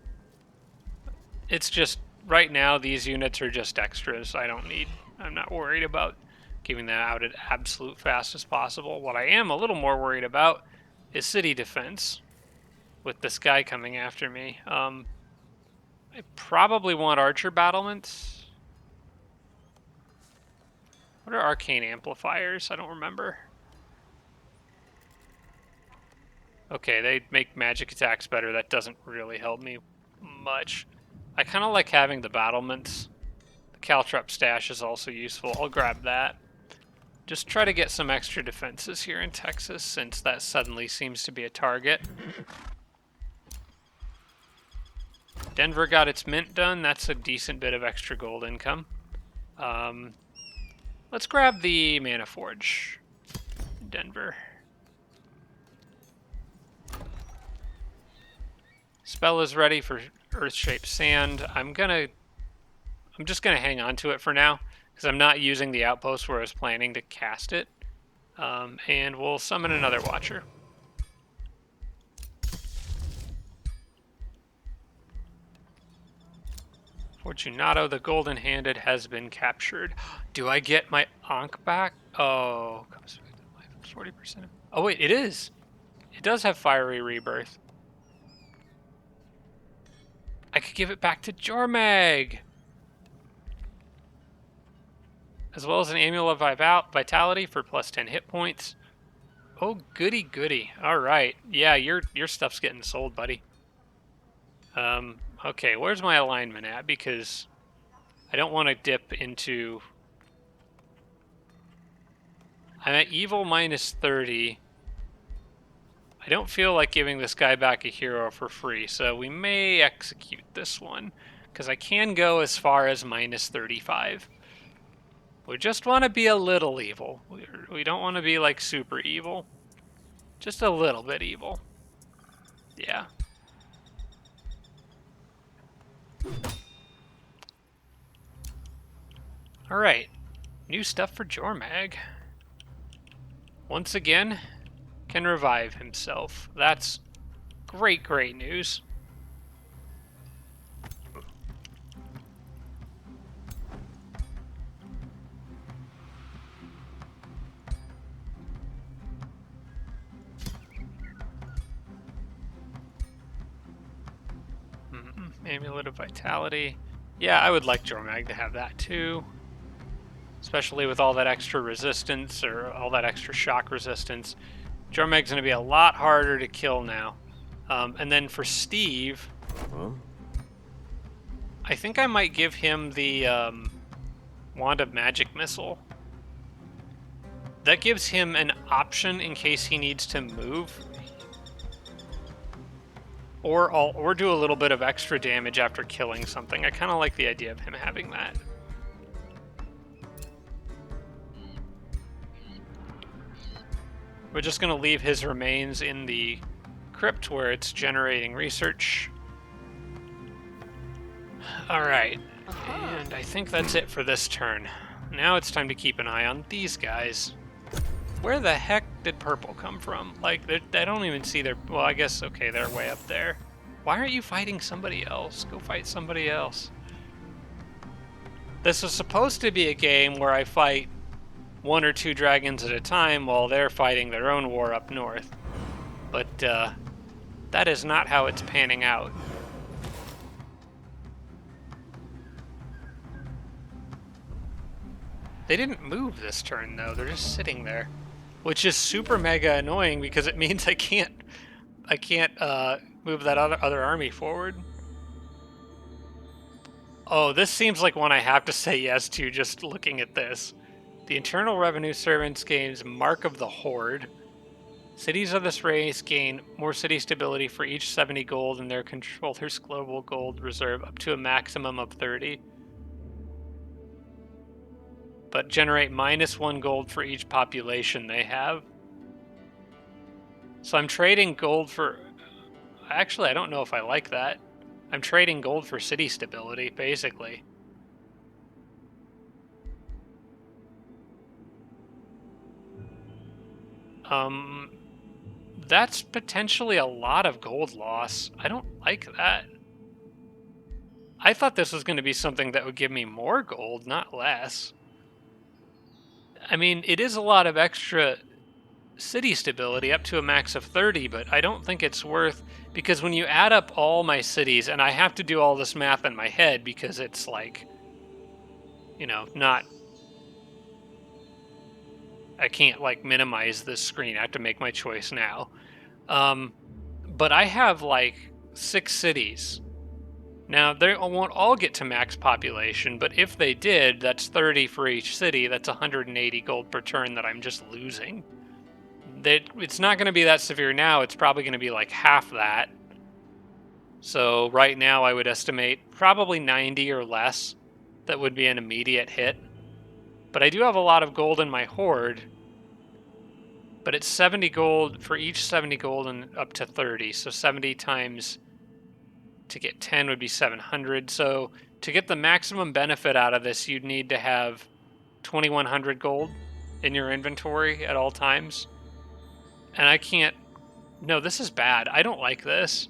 It's just, right now, these units are just extras. I'm not worried about giving that out at absolute fast as possible. What I am a little more worried about is city defense with this guy coming after me. I probably want archer battlements. What are arcane amplifiers? I don't remember. Okay, they make magic attacks better. That doesn't really help me much. I kind of like having the battlements. The caltrop stash is also useful. I'll grab that. Just try to get some extra defenses here in Texas, since that suddenly seems to be a target. Denver got its mint done. That's a decent bit of extra gold income. Let's grab the Mana Forge in Denver. Spell is ready for Earth-shaped sand. I'm just gonna hang on to it for now, because I'm not using the outpost where I was planning to cast it. And we'll summon another Watcher. Fortunato, the Golden-Handed, has been captured. Do I get my Ankh back? Oh, comes back to life. 40%. Oh wait, it is. It does have Fiery Rebirth. I could give it back to Jormag! As well as an Amulet of Vitality for plus 10 hit points. Oh, goody goody. Alright. Yeah, your stuff's getting sold, buddy. Okay, where's my alignment at? Because I don't want to dip into... I'm at evil minus 30. I don't feel like giving this guy back a hero for free, so we may execute this one, because I can go as far as minus 35. We just want to be a little evil. We don't want to be like super evil. Just a little bit evil. Yeah. Alright. New stuff for Jormag. Once again, can revive himself. That's great, great news. Amulet of Vitality. Yeah, I would like Jormag to have that too. Especially with all that extra resistance, or all that extra shock resistance. Jormag's going to be a lot harder to kill now. And then for Steve, I think I might give him the Wand of Magic Missile. That gives him an option in case he needs to move. or do a little bit of extra damage after killing something. I kind of like the idea of him having that. We're just going to leave his remains in the crypt where it's generating research. Alright, and I think that's it for this turn. Now it's time to keep an eye on these guys. Where the heck did purple come from? Like, I don't even see their... Well, I guess, okay, they're way up there. Why aren't you fighting somebody else? Go fight somebody else. This was supposed to be a game where I fight 1 or 2 dragons at a time while they're fighting their own war up north. But, that is not how it's panning out. They didn't move this turn, though. They're just sitting there. Which is super mega annoying because it means I can't move that other army forward. Oh, this seems like one I have to say yes to just looking at this. The Internal Revenue Servants gains Mark of the Horde. Cities of this race gain more city stability for each 70 gold in their controller's global gold reserve up to a maximum of 30. But generate -1 gold for each population they have. So I'm trading gold for... Actually, I don't know if I like that. I'm trading gold for city stability, basically. That's potentially a lot of gold loss. I don't like that. I thought this was going to be something that would give me more gold, not less. I mean, it is a lot of extra city stability up to a max of 30, but I don't think it's worth, because when you add up all my cities, and I have to do all this math in my head because it's like, you know, not, I can't like minimize this screen. I have to make my choice now. But I have like 6 cities. Now, they won't all get to max population, but if they did, that's 30 for each city. That's 180 gold per turn that I'm just losing. It's not going to be that severe now. It's probably going to be like half that. So right now I would estimate probably 90 or less. That would be an immediate hit. But I do have a lot of gold in my horde. But it's 70 gold for each 70 gold and up to 30. So 70 times... to get 10 would be 700. So to get the maximum benefit out of this, you'd need to have 2,100 gold in your inventory at all times. And I can't... No, this is bad. I don't like this.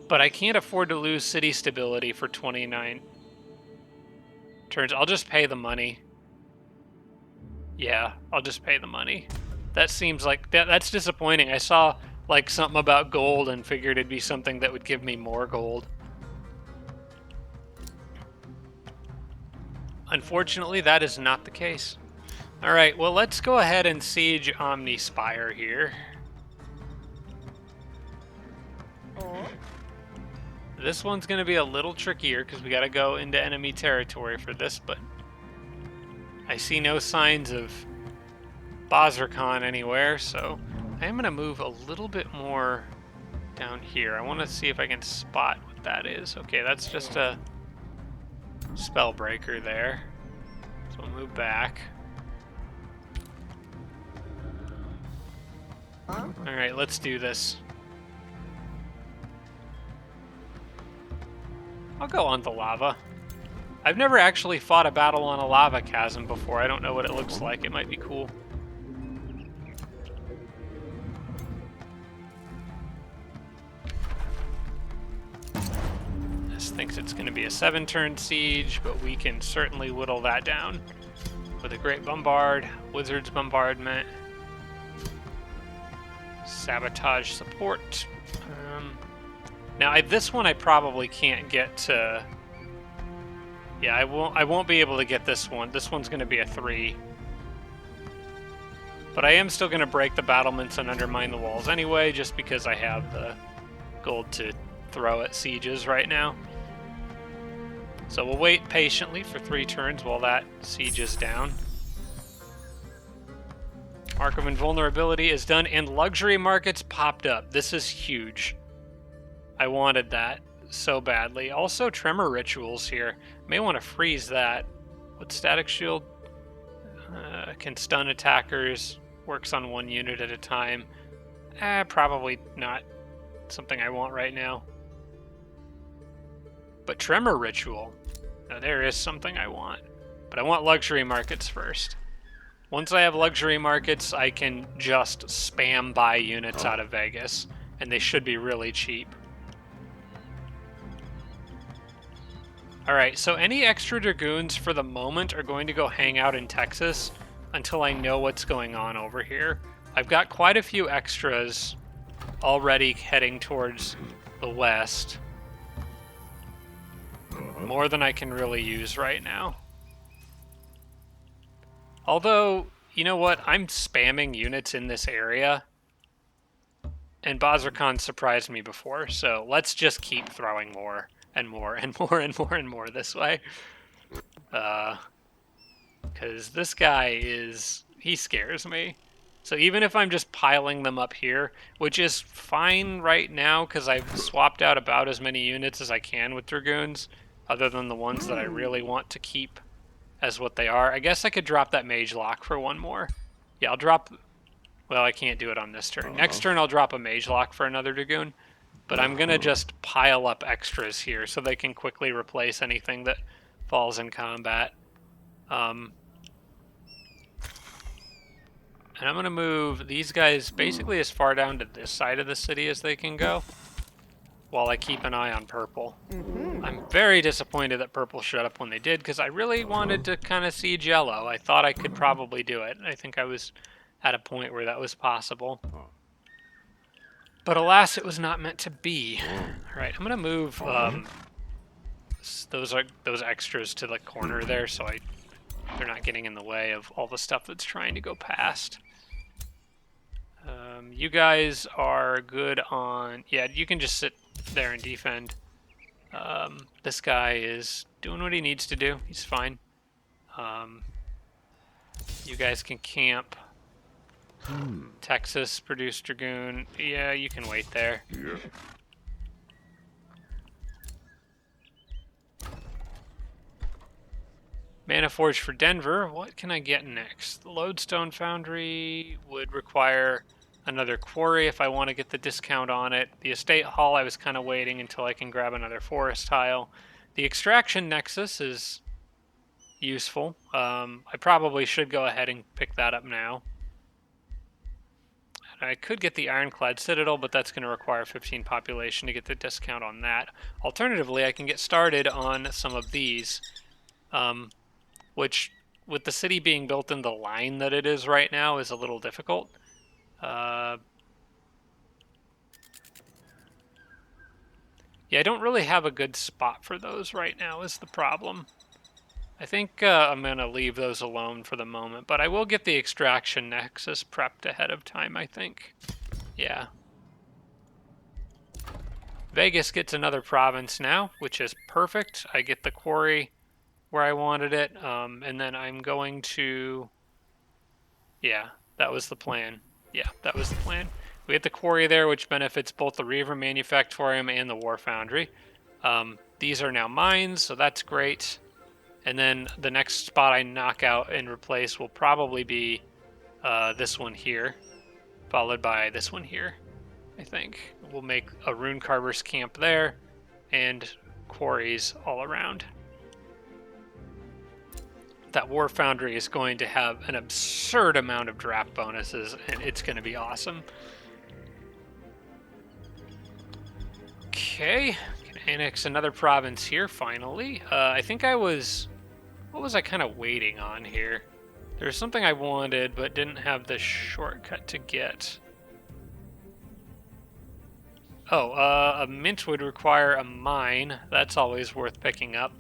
But I can't afford to lose city stability for 29 turns. I'll just pay the money. Yeah, I'll just pay the money. That seems like... That's disappointing. I saw... like something about gold and figured it'd be something that would give me more gold. Unfortunately, that is not the case. Alright, well, let's go ahead and siege Omni Spire here. This one's going to be a little trickier because we got to go into enemy territory for this, but I see no signs of Bazarkan anywhere, so I am going to move a little bit more down here. I want to see if I can spot what that is. Okay, that's just a spell breaker there. So I'll move back. Alright, let's do this. I'll go on the lava. I've never actually fought a battle on a lava chasm before. I don't know what it looks like. It might be cool. This thinks it's going to be a 7-turn siege, but we can certainly whittle that down with a Great Bombard, Wizard's Bombardment, Sabotage Support. Now, this one I probably can't get to... Yeah, I won't be able to get this one. This one's going to be a 3. But I am still going to break the battlements and undermine the walls anyway, just because I have the gold to throw at sieges right now. So we'll wait patiently for 3 turns while that siege is down. Mark of Invulnerability is done, and luxury markets popped up. This is huge. I wanted that so badly. Also, tremor rituals here. May want to freeze that. With static shield, can stun attackers. Works on one unit at a time. Probably not something I want right now. But tremor ritual. Now there is something I want. But I want luxury markets first. Once I have luxury markets, I can just spam buy units out of Vegas, and they should be really cheap. Alright, so any extra Dragoons for the moment are going to go hang out in Texas until I know what's going on over here. I've got quite a few extras already heading towards the west. More than I can really use right now. Although, you know what? I'm spamming units in this area. And Bazirkan surprised me before, so let's just keep throwing more and more and more and more and more this way. Because this guy he scares me. So even if I'm just piling them up here, which is fine right now because I've swapped out about as many units as I can with Dragoons, other than the ones that I really want to keep as what they are. I guess I could drop that Mage Lock for one more. Yeah, I'll drop... Well, I can't do it on this turn. Next turn I'll drop a Mage Lock for another Dragoon. But I'm going to just pile up extras here so they can quickly replace anything that falls in combat. And I'm going to move these guys basically as far down to this side of the city as they can go, while I keep an eye on purple. I'm very disappointed that purple showed up when they did, because I really wanted to kind of siege yellow. I thought I could probably do it. I think I was at a point where that was possible. But alas, it was not meant to be. Alright, I'm going to move those extras to the corner there so they're not getting in the way of all the stuff that's trying to go past. You guys are good on... Yeah, you can just sit there and defend. This guy is doing what he needs to do. He's fine. You guys can camp. Texas, produce Dragoon. Yeah, you can wait there. Yeah. Mana Forge for Denver. What can I get next? The Lodestone Foundry would require another quarry if I want to get the discount on it. The Estate Hall, I was kind of waiting until I can grab another forest tile. The Extraction Nexus is useful. I probably should go ahead and pick that up now. I could get the Ironclad Citadel, but that's going to require 15 population to get the discount on that. Alternatively, I can get started on some of these, which, with the city being built in the line that it is right now, is a little difficult. Yeah, I don't really have a good spot for those right now is the problem. I think I'm going to leave those alone for the moment, but I will get the Extraction Nexus prepped ahead of time, I think. Yeah. Vegas gets another province now, which is perfect. I get the quarry where I wanted it, and then I'm going to... Yeah, that was the plan. Yeah, that was the plan. We get the quarry there, which benefits both the Reaver Manufactorium and the War Foundry. These are now mines, so that's great. And then the next spot I knock out and replace will probably be this one here, followed by this one here, I think. We'll make a Rune Carver's camp there, and quarries all around. That War Foundry is going to have an absurd amount of draft bonuses, and it's going to be awesome. Okay, can annex another province here, finally. I think I was... What was I kind of waiting on here? There was something I wanted, but didn't have the shortcut to get. Oh, a mint would require a mine. That's always worth picking up.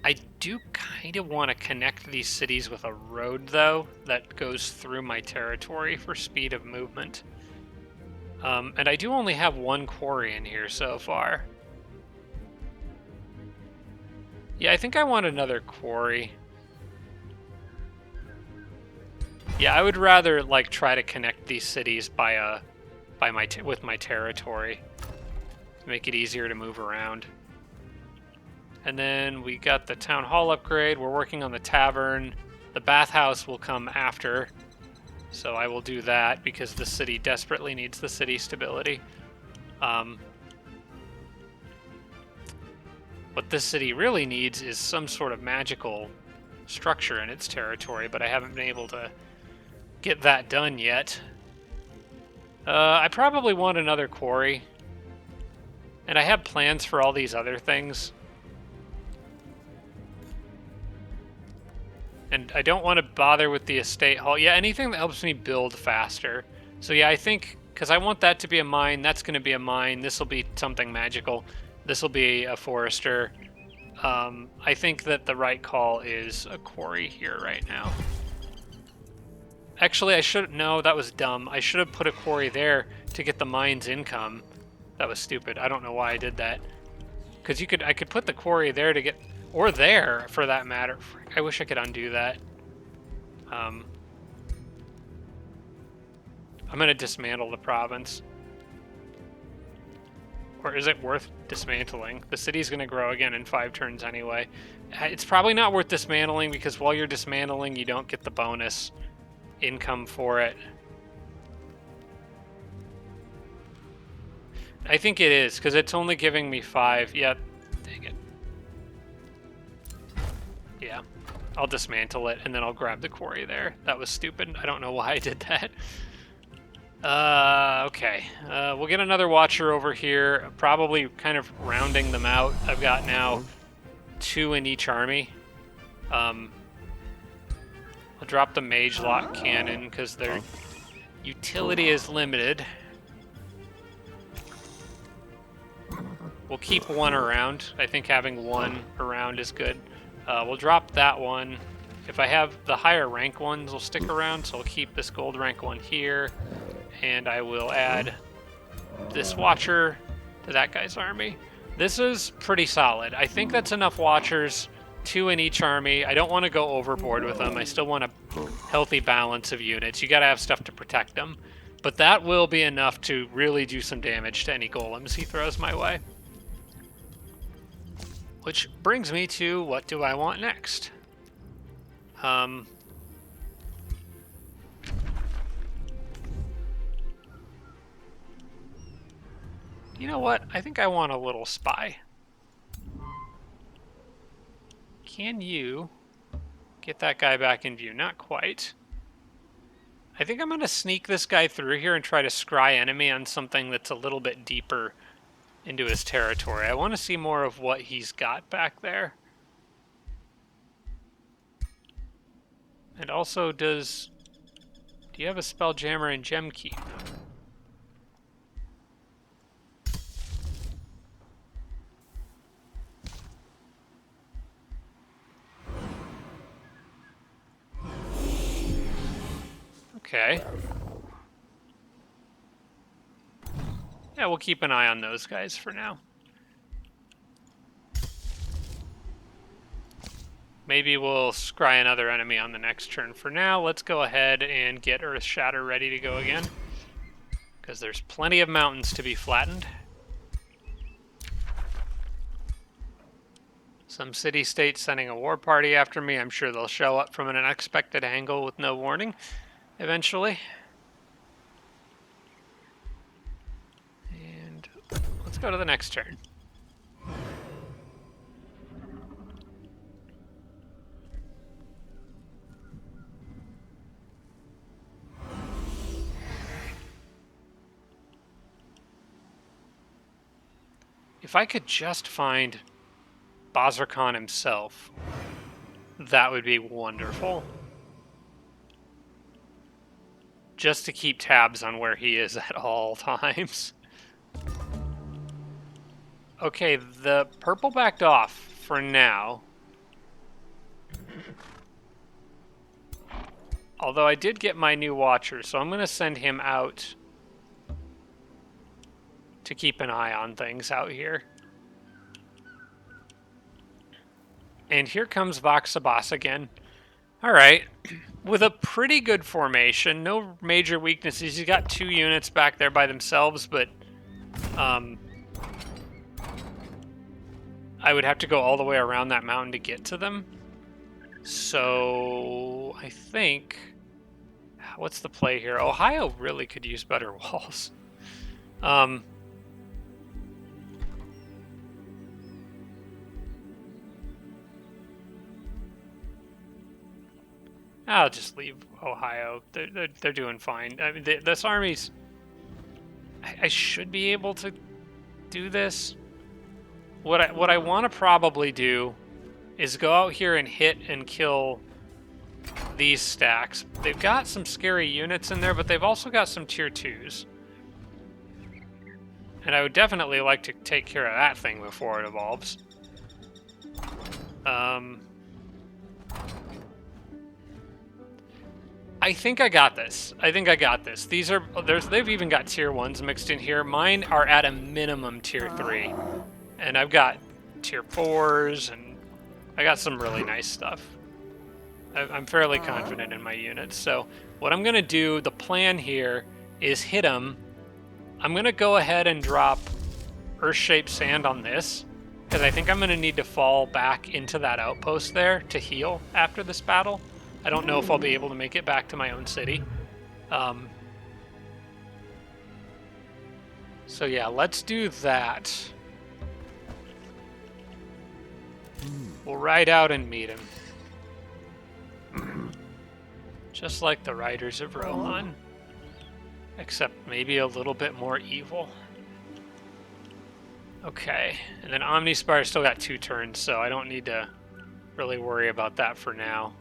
I do kind of want to connect these cities with a road, though, that goes through my territory for speed of movement. And I do only have one quarry in here so far. Yeah, I think I want another quarry. Yeah, I would rather like try to connect these cities with my territory to make it easier to move around. And then we got the town hall upgrade. We're working on the tavern. The bathhouse will come after, so I will do that because the city desperately needs the city stability. What this city really needs is some sort of magical structure in its territory, but I haven't been able to get that done yet. I probably want another quarry, and I have plans for all these other things. And I don't want to bother with the estate hall. Yeah, anything that helps me build faster. So yeah, I think, because I want that to be a mine, that's going to be a mine. This will be something magical. This will be a forester. I think that the right call is a quarry here right now. Actually, no, that was dumb. I should have put a quarry there to get the mine's income. That was stupid. I don't know why I did that. Because I could put the quarry there to get, or there for that matter. I wish I could undo that. I'm gonna dismantle the province. Or is it worth dismantling? The city's gonna grow again in 5 turns anyway. It's probably not worth dismantling because while you're dismantling, you don't get the bonus income for it. I think it is, because it's only giving me 5. Yep, dang it. Yeah, I'll dismantle it, and then I'll grab the quarry there. That was stupid. I don't know why I did that. Okay. We'll get another watcher over here, probably kind of rounding them out. I've got now 2 in each army. I'll drop the mage lock cannon, because their utility is limited. We'll keep 1 around. I think having 1 around is good. We'll drop that one. If I have the higher rank ones, will stick around, so I'll keep this gold rank one here. And I will add this watcher to that guy's army. This is pretty solid. I think that's enough watchers, 2 in each army. I don't want to go overboard with them. I still want a healthy balance of units. You got to have stuff to protect them. But that will be enough to really do some damage to any golems he throws my way. Which brings me to, what do I want next? You know what? I think I want a little spy. Can you get that guy back in view? Not quite. I think I'm going to sneak this guy through here and try to scry enemy on something that's a little bit deeper into his territory. I want to see more of what he's got back there. And also, do you have a Spelljammer and Gem Keep? Okay. Yeah, we'll keep an eye on those guys for now. Maybe we'll scry another enemy on the next turn. For now, let's go ahead and get Earth Shatter ready to go again, because there's plenty of mountains to be flattened. Some city-state sending a war party after me. I'm sure they'll show up from an unexpected angle with no warning eventually. And let's go to the next turn. If I could just find Bazar Khan himself, that would be wonderful. Just to keep tabs on where he is at all times. Okay, the purple backed off for now. Although I did get my new watcher, so I'm going to send him out to keep an eye on things out here. And here comes Vox Sabas again. All right. With a pretty good formation, no major weaknesses. He's got 2 units back there by themselves, but I would have to go all the way around that mountain to get to them. So I think, what's the play here? Ohio really could use better walls. I'll just leave Ohio. They're doing fine. I mean, this army's. I should be able to do this. What I want to probably do is go out here and hit and kill these stacks. They've got some scary units in there, but they've also got some tier 2s. And I would definitely like to take care of that thing before it evolves. I think I got this. They've even got tier 1s mixed in here. Mine are at a minimum tier 3. And I've got tier 4s, and I got some really nice stuff. I'm fairly confident in my units. So what I'm going to do, the plan here, is hit them. I'm going to go ahead and drop Earth-shaped sand on this, because I think I'm going to need to fall back into that outpost there to heal after this battle. I don't know if I'll be able to make it back to my own city. So yeah, let's do that. We'll ride out and meet him. Just like the Riders of Rohan. Except maybe a little bit more evil. Okay, and then Omnispire still got 2 turns, so I don't need to really worry about that for now.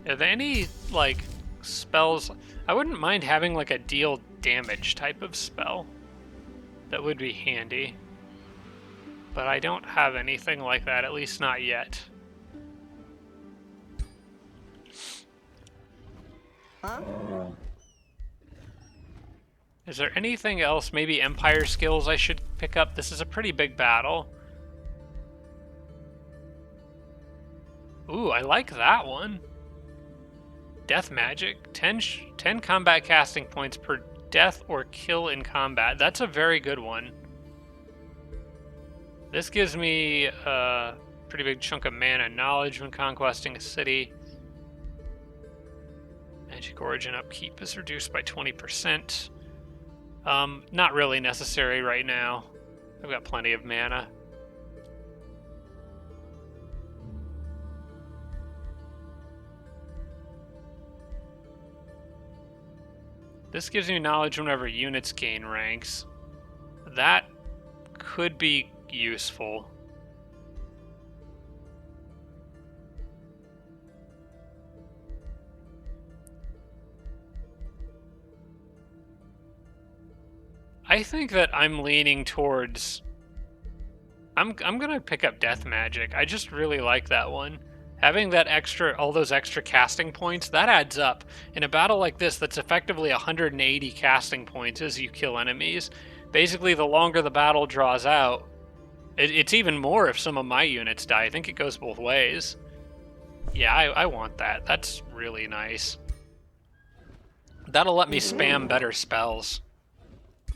Are there any, like, spells? I wouldn't mind having, like, a deal damage type of spell. That would be handy. But I don't have anything like that, at least not yet. Huh? Is there anything else, maybe Empire skills I should pick up? This is a pretty big battle. Ooh, I like that one. Death magic, 10 combat casting points per death or kill in combat. That's a very good one. This gives me a pretty big chunk of mana knowledge when conquesting a city. Magic origin upkeep is reduced by 20%. Not really necessary right now. I've got plenty of mana. This gives you knowledge whenever units gain ranks. That could be useful. I think that I'm leaning towards... I'm gonna pick up Death Magic. I just really like that one. Having that extra, all those extra casting points, that adds up. In a battle like this, that's effectively 180 casting points as you kill enemies. Basically, the longer the battle draws out, it's even more if some of my units die. I think it goes both ways. Yeah, I want that. That's really nice. That'll let me spam better spells.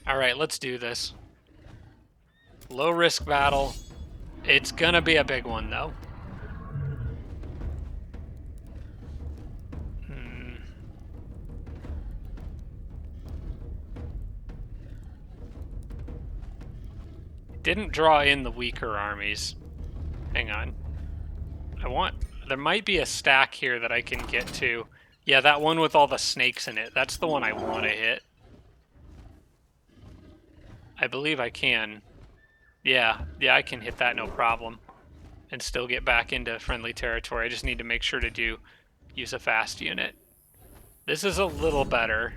Alright, let's do this. Low risk battle. It's gonna be a big one, though. Didn't draw in the weaker armies. Hang on. There might be a stack here that I can get to. Yeah, that one with all the snakes in it. That's the one I want to hit. I believe I can. Yeah, I can hit that no problem. And still get back into friendly territory. I just need to make sure to use a fast unit. This is a little better.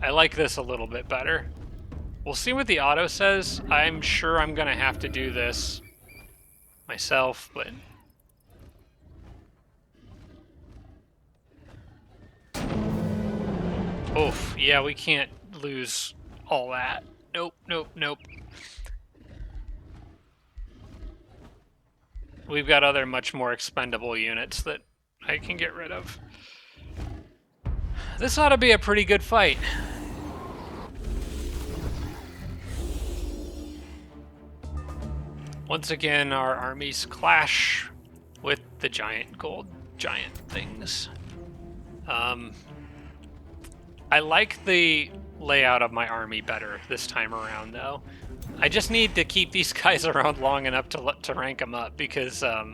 I like this a little bit better. We'll see what the auto says. I'm sure I'm gonna have to do this myself, but... Oof, yeah, we can't lose all that. Nope. we've got other much more expendable units that I can get rid of. This ought to be a pretty good fight. Once again, our armies clash with the giant gold giant things. I like the layout of my army better this time around, though. I just need to keep these guys around long enough to rank them up, because that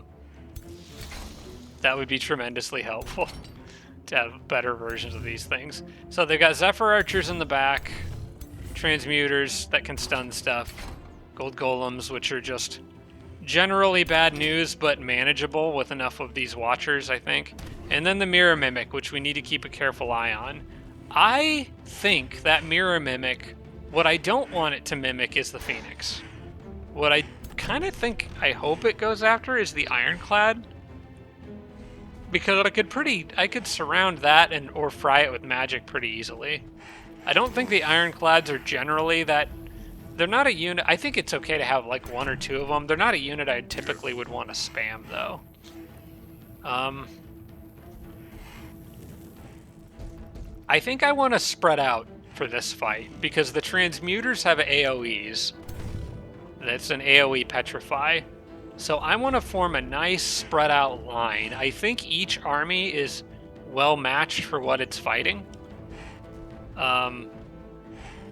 would be tremendously helpful to have better versions of these things. So they've got Zephyr Archers in the back, Transmuters that can stun stuff, Gold Golems, which are just generally bad news, but manageable with enough of these Watchers, I think. And then the Mirror Mimic, which we need to keep a careful eye on. I think that Mirror Mimic, what I don't want it to mimic is the Phoenix. What I kind of think, I hope it goes after is the Ironclad. Because I could surround that or fry it with magic pretty easily. I don't think the Ironclads are generally that... They're not a unit... I think it's okay to have like one or two of them. They're not a unit I typically would want to spam, though. I think I want to spread out for this fight, because the Transmuters have AoEs. That's an AoE Petrify. So I want to form a nice spread out line. I think each army is well matched for what it's fighting.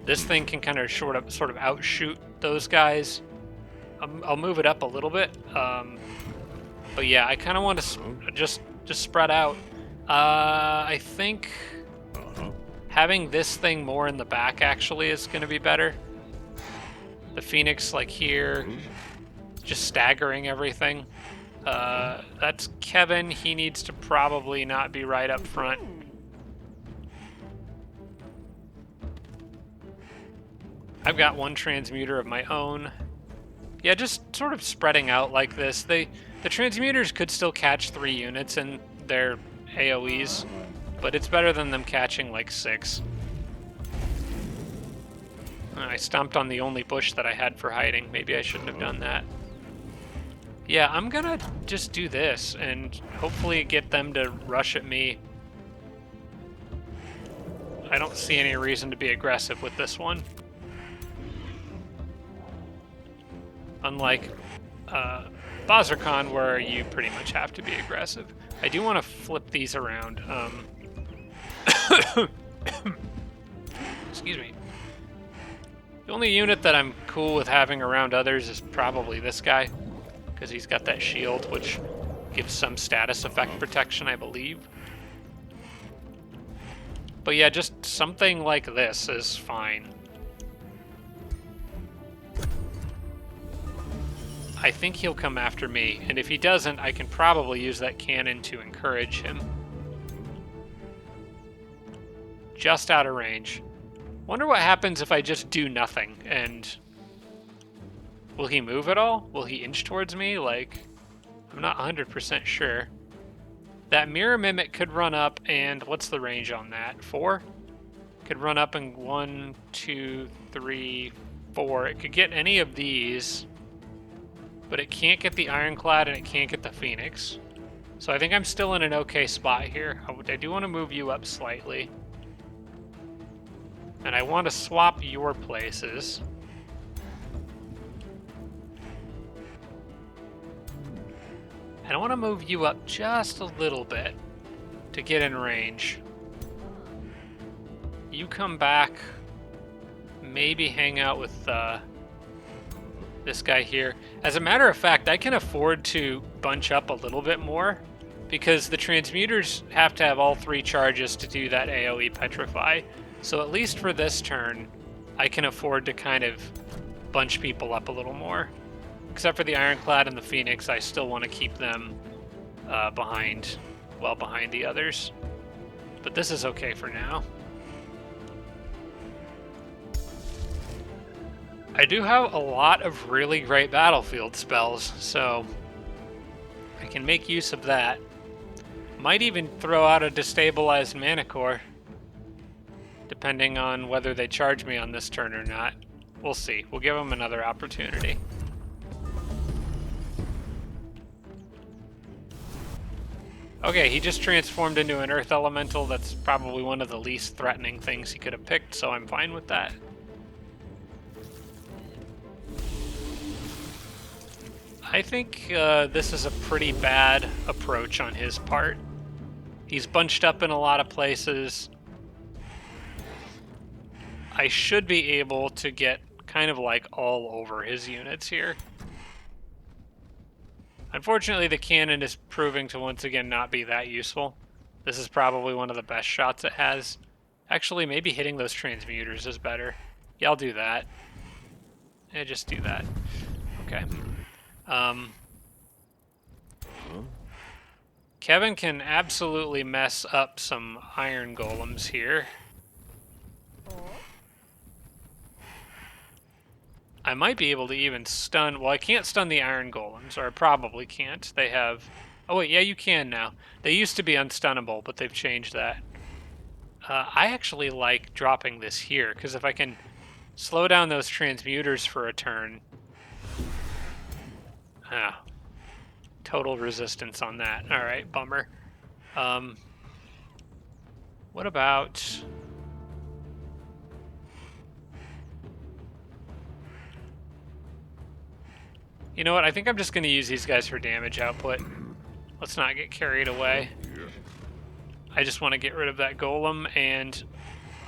This thing can kind of sort of outshoot those guys. I'll move it up a little bit. But yeah, I kind of want to just spread out. I think having this thing more in the back actually is going to be better. The Phoenix like here, just staggering everything. That's Kevin. He needs to probably not be right up front. I've got one Transmuter of my own. Yeah, just sort of spreading out like this. The Transmuters could still catch 3 units in their AoEs, but it's better than them catching like 6. I stomped on the only bush that I had for hiding. Maybe I shouldn't have done that. Yeah, I'm gonna just do this and hopefully get them to rush at me. I don't see any reason to be aggressive with this one. Unlike Bazirkan, where you pretty much have to be aggressive. I do want to flip these around. Excuse me. The only unit that I'm cool with having around others is probably this guy, because he's got that shield, which gives some status effect protection, I believe. But yeah, just something like this is fine. I think he'll come after me, and if he doesn't, I can probably use that cannon to encourage him. Just out of range. Wonder what happens if I just do nothing, and... Will he move at all? Will he inch towards me? Like, I'm not 100% sure. That Mirror Mimic could run up, and what's the range on that? 4? Could run up in 1, 2, 3, 4. It could get any of these, but it can't get the Ironclad and it can't get the Phoenix. So I think I'm still in an okay spot here. I do want to move you up slightly. And I want to swap your places. And I want to move you up just a little bit to get in range. You come back, maybe hang out with this guy here. As a matter of fact, I can afford to bunch up a little bit more, because the Transmuters have to have all 3 charges to do that AoE Petrify. So at least for this turn, I can afford to kind of bunch people up a little more. Except for the Ironclad and the Phoenix, I still want to keep them behind the others. But this is okay for now. I do have a lot of really great battlefield spells, so I can make use of that. Might even throw out a destabilized Mana Core, depending on whether they charge me on this turn or not. We'll see. We'll give them another opportunity. Okay, he just transformed into an earth elemental. That's probably one of the least threatening things he could have picked, so I'm fine with that. I think this is a pretty bad approach on his part. He's bunched up in a lot of places. I should be able to get kind of like all over his units here. Unfortunately, the cannon is proving to once again not be that useful. This is probably one of the best shots it has. Actually, maybe hitting those transmuters is better. Yeah, I'll do that. Yeah, just do that. Okay. Kevin can absolutely mess up some iron golems here. I might be able to even stun... Well, I can't stun the iron golems, or I probably can't. They have... Oh, wait, yeah, you can now. They used to be unstunnable, but they've changed that. I actually like dropping this here, because if I can slow down those transmuters for a turn... Ah. Total resistance on that. Alright, bummer. What about... You know what? I think I'm just going to use these guys for damage output. Let's not get carried away. I just want to get rid of that golem and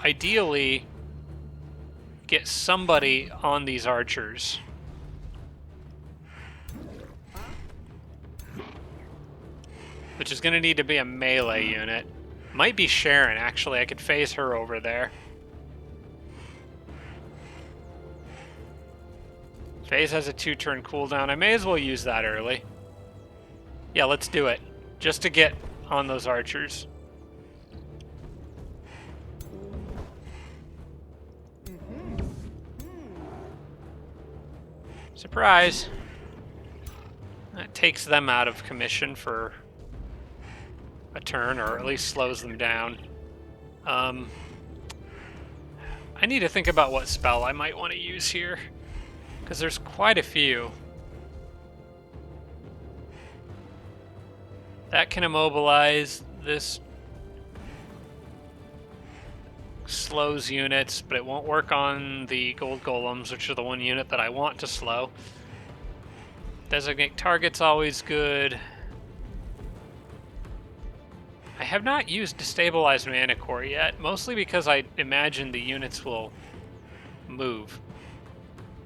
ideally get somebody on these archers. Which is going to need to be a melee unit. Might be Sharon, actually. I could phase her over there. Phase has a 2-turn cooldown. I may as well use that early. Yeah, let's do it. Just to get on those archers. Surprise! That takes them out of commission for a turn, or at least slows them down. I need to think about what spell I might want to use here, because there's quite a few. That can immobilize. This slows units, but it won't work on the gold golems, which are the one unit that I want to slow. Designate target's always good. I have not used Destabilized Mana Core yet, mostly because I imagine the units will move.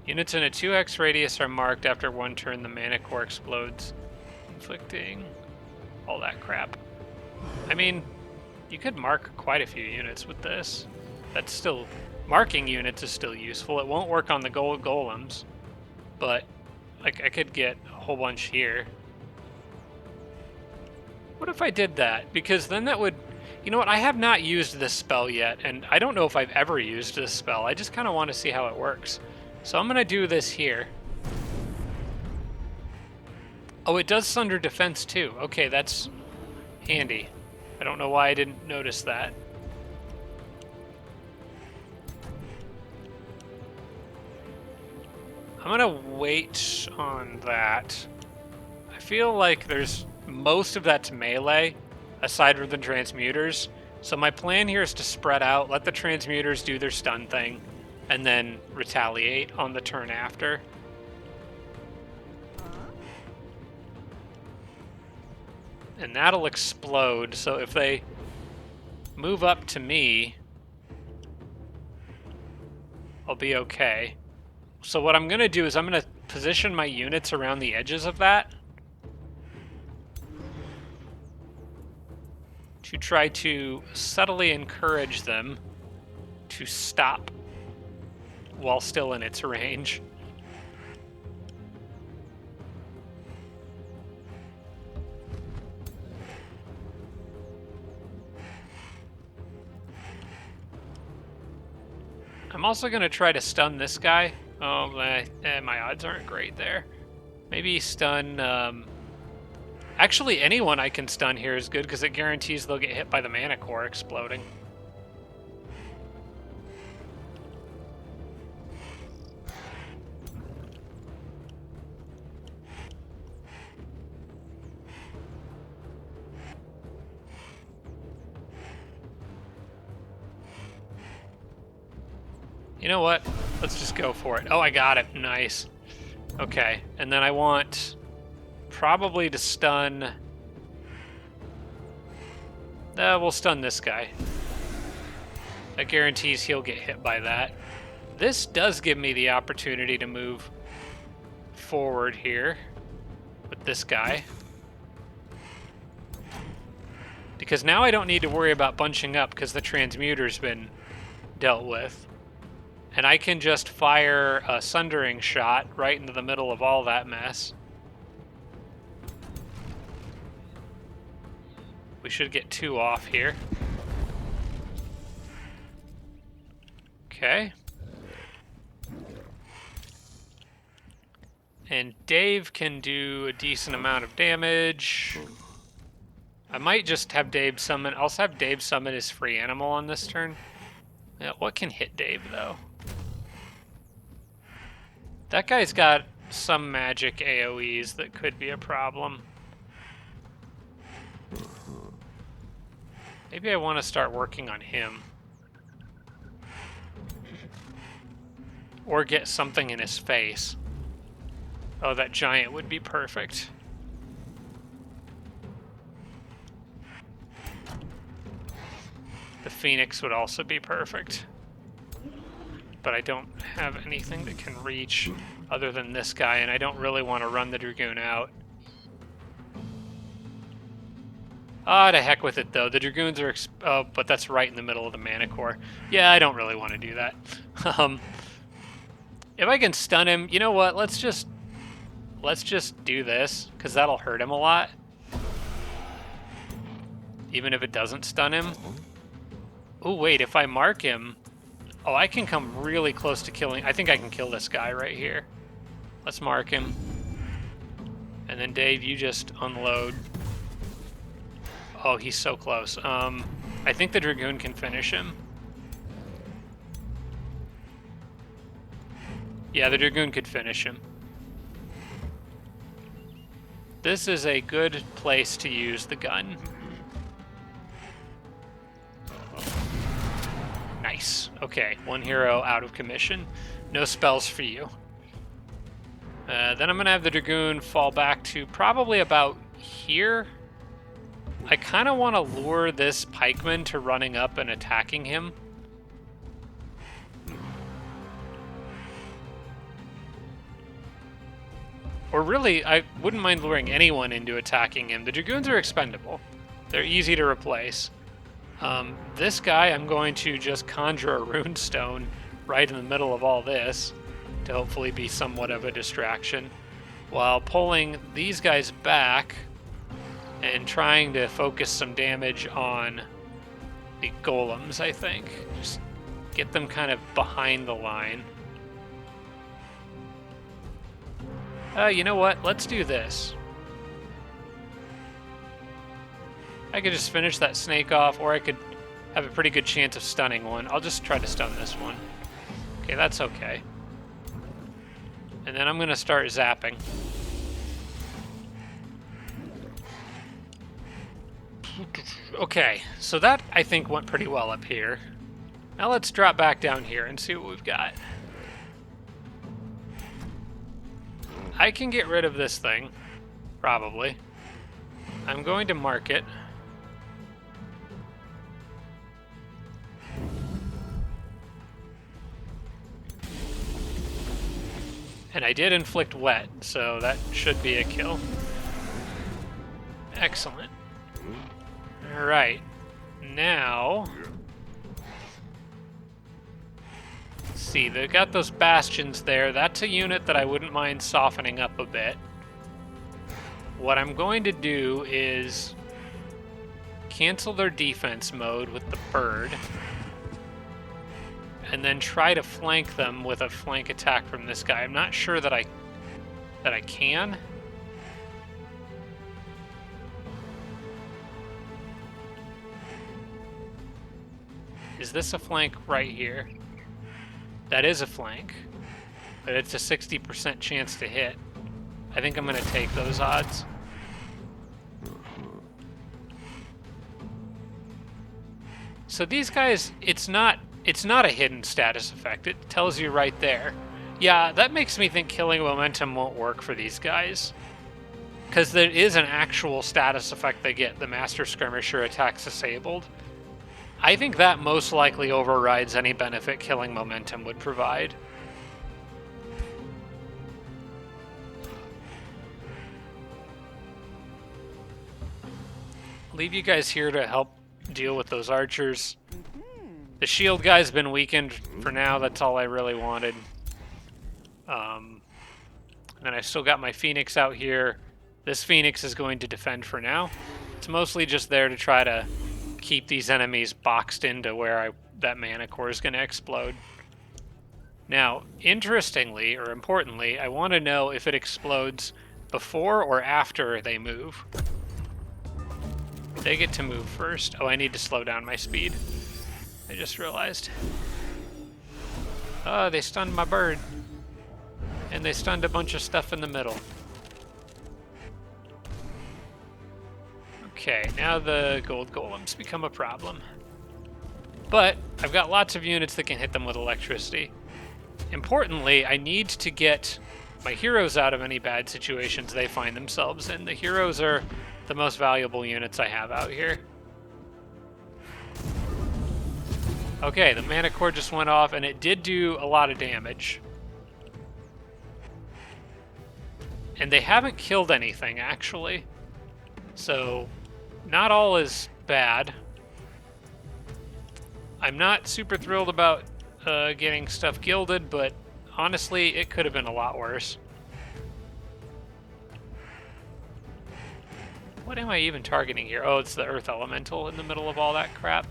Units in a 2x radius are marked after 1 turn the Mana Core explodes, inflicting all that crap. I mean, you could mark quite a few units with this. That's still... Marking units is still useful. It won't work on the gold golems, but like I could get a whole bunch here. What if I did that? Because then that would... You know what? I have not used this spell yet, and I don't know if I've ever used this spell. I just kind of want to see how it works. So I'm going to do this here. Oh, it does Sunder Defense too. Okay, that's handy. I don't know why I didn't notice that. I'm going to wait on that. I feel like there's... Most of that's melee, aside from the transmuters. So my plan here is to spread out, let the transmuters do their stun thing, and then retaliate on the turn after. And that'll explode, so if they move up to me, I'll be okay. So what I'm going to do is I'm going to position my units around the edges of that, to try to subtly encourage them to stop while still in its range. I'm also going to try to stun this guy. Oh, my odds aren't great there. Maybe stun... Actually, anyone I can stun here is good, because it guarantees they'll get hit by the Mana Core exploding. You know what? Let's just go for it. Oh, I got it. Nice. Okay, and then I want probably to stun... we'll stun this guy. That guarantees he'll get hit by that. This does give me the opportunity to move forward here with this guy. Because now I don't need to worry about bunching up because the transmuter's been dealt with. And I can just fire a sundering shot right into the middle of all that mess. We should get 2 off here. Okay. And Dave can do a decent amount of damage. I might just have Dave summon... I'll have Dave summon his free animal on this turn. Yeah, what can hit Dave, though? That guy's got some magic AoEs that could be a problem. Maybe I want to start working on him. Or get something in his face. Oh, that giant would be perfect. The Phoenix would also be perfect. But I don't have anything that can reach other than this guy, and I don't really want to run the Dragoon out. Ah, to heck with it, though. The Dragoons are... oh, but that's right in the middle of the Mana Core. Yeah, I don't really want to do that. If I can stun him... You know what? Let's just do this, because that'll hurt him a lot. Even if it doesn't stun him. Oh, wait, if I mark him... Oh, I can come really close to killing... I think I can kill this guy right here. Let's mark him. And then, Dave, you just unload. Oh, he's so close. I think the Dragoon can finish him. Yeah, the Dragoon could finish him. This is a good place to use the gun. Nice. Okay, 1 hero out of commission. No spells for you. Then I'm going to have the Dragoon fall back to probably about here. I kind of want to lure this pikeman to running up and attacking him. Or really, I wouldn't mind luring anyone into attacking him. The Dragoons are expendable. They're easy to replace. This guy, I'm going to just conjure a runestone right in the middle of all this to hopefully be somewhat of a distraction, while pulling these guys back and trying to focus some damage on the golems, I think. Just get them kind of behind the line. You know what? Let's do this. I could just finish that snake off, or I could have a pretty good chance of stunning one. I'll just try to stun this one. Okay, that's okay. And then I'm going to start zapping. Okay, so that, I think, went pretty well up here. Now let's drop back down here and see what we've got. I can get rid of this thing, probably. I'm going to mark it. And I did inflict wet, so that should be a kill. Excellent. Alright. Now... let's see, they've got those bastions there. That's a unit that I wouldn't mind softening up a bit. What I'm going to do is cancel their defense mode with the bird, and then try to flank them with a flank attack from this guy. I'm not sure that I can. Is this a flank right here? That is a flank, but it's a 60% chance to hit. I think I'm going to take those odds. So these guys, it's not It's not a hidden status effect. It tells you right there. Yeah, that makes me think killing momentum won't work for these guys. Because there is an actual status effect they get, the Master Skirmisher attacks disabled. I think that most likely overrides any benefit killing momentum would provide. Leave you guys here to help deal with those archers. The shield guy's been weakened for now. That's all I really wanted. And I still got my Phoenix out here. This Phoenix is going to defend for now. It's mostly just there to try to keep these enemies boxed into where that mana core is going to explode. Now, interestingly, or importantly, I want to know if it explodes before or after they move. They get to move first. Oh, I need to slow down my speed. I just realized. Oh, they stunned my bird. And they stunned a bunch of stuff in the middle. Okay, now the gold golems become a problem. But I've got lots of units that can hit them with electricity. Importantly, I need to get my heroes out of any bad situations they find themselves in. The heroes are the most valuable units I have out here. Okay, the mana core just went off, and it did do a lot of damage. And they haven't killed anything, actually. So, not all is bad. I'm not super thrilled about getting stuff gilded, but honestly, it could have been a lot worse. What am I even targeting here? Oh, it's the Earth Elemental in the middle of all that crap.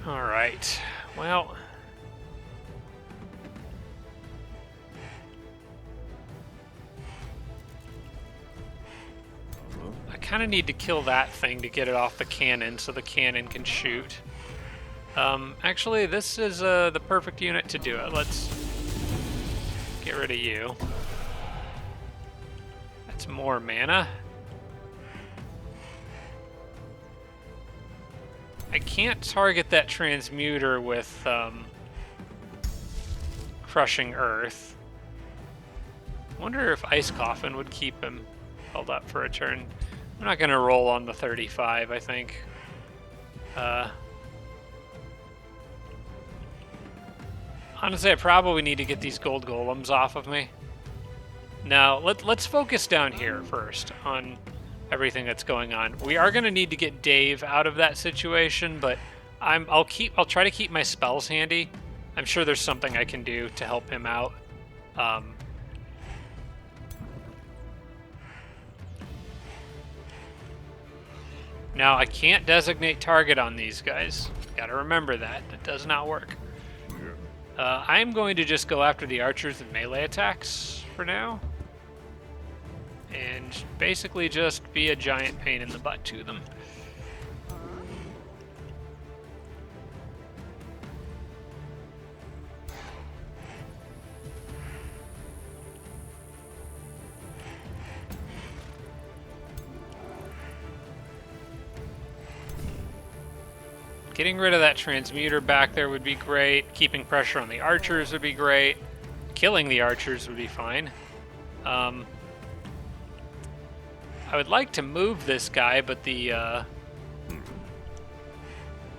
Alright, well... I kind of need to kill that thing to get it off the cannon so the cannon can shoot. Actually, this is the perfect unit to do it. Let's get rid of you. That's more mana. I can't target that transmuter with crushing earth. Wonder if Ice Coffin would keep him held up for a turn. I'm not going to roll on the 35, I think. Honestly, I probably need to get these gold golems off of me. Now, let's focus down here first on everything that's going on. We are going to need to get Dave out of that situation, but I'll try to keep my spells handy. I'm sure there's something I can do to help him out. Now, I can't designate target on these guys. Gotta remember that. That does not work. I'm going to just go after the archers with melee attacks for now. And basically just be a giant pain in the butt to them. Getting rid of that transmuter back there would be great. Keeping pressure on the archers would be great. Killing the archers would be fine. I would like to move this guy, but the...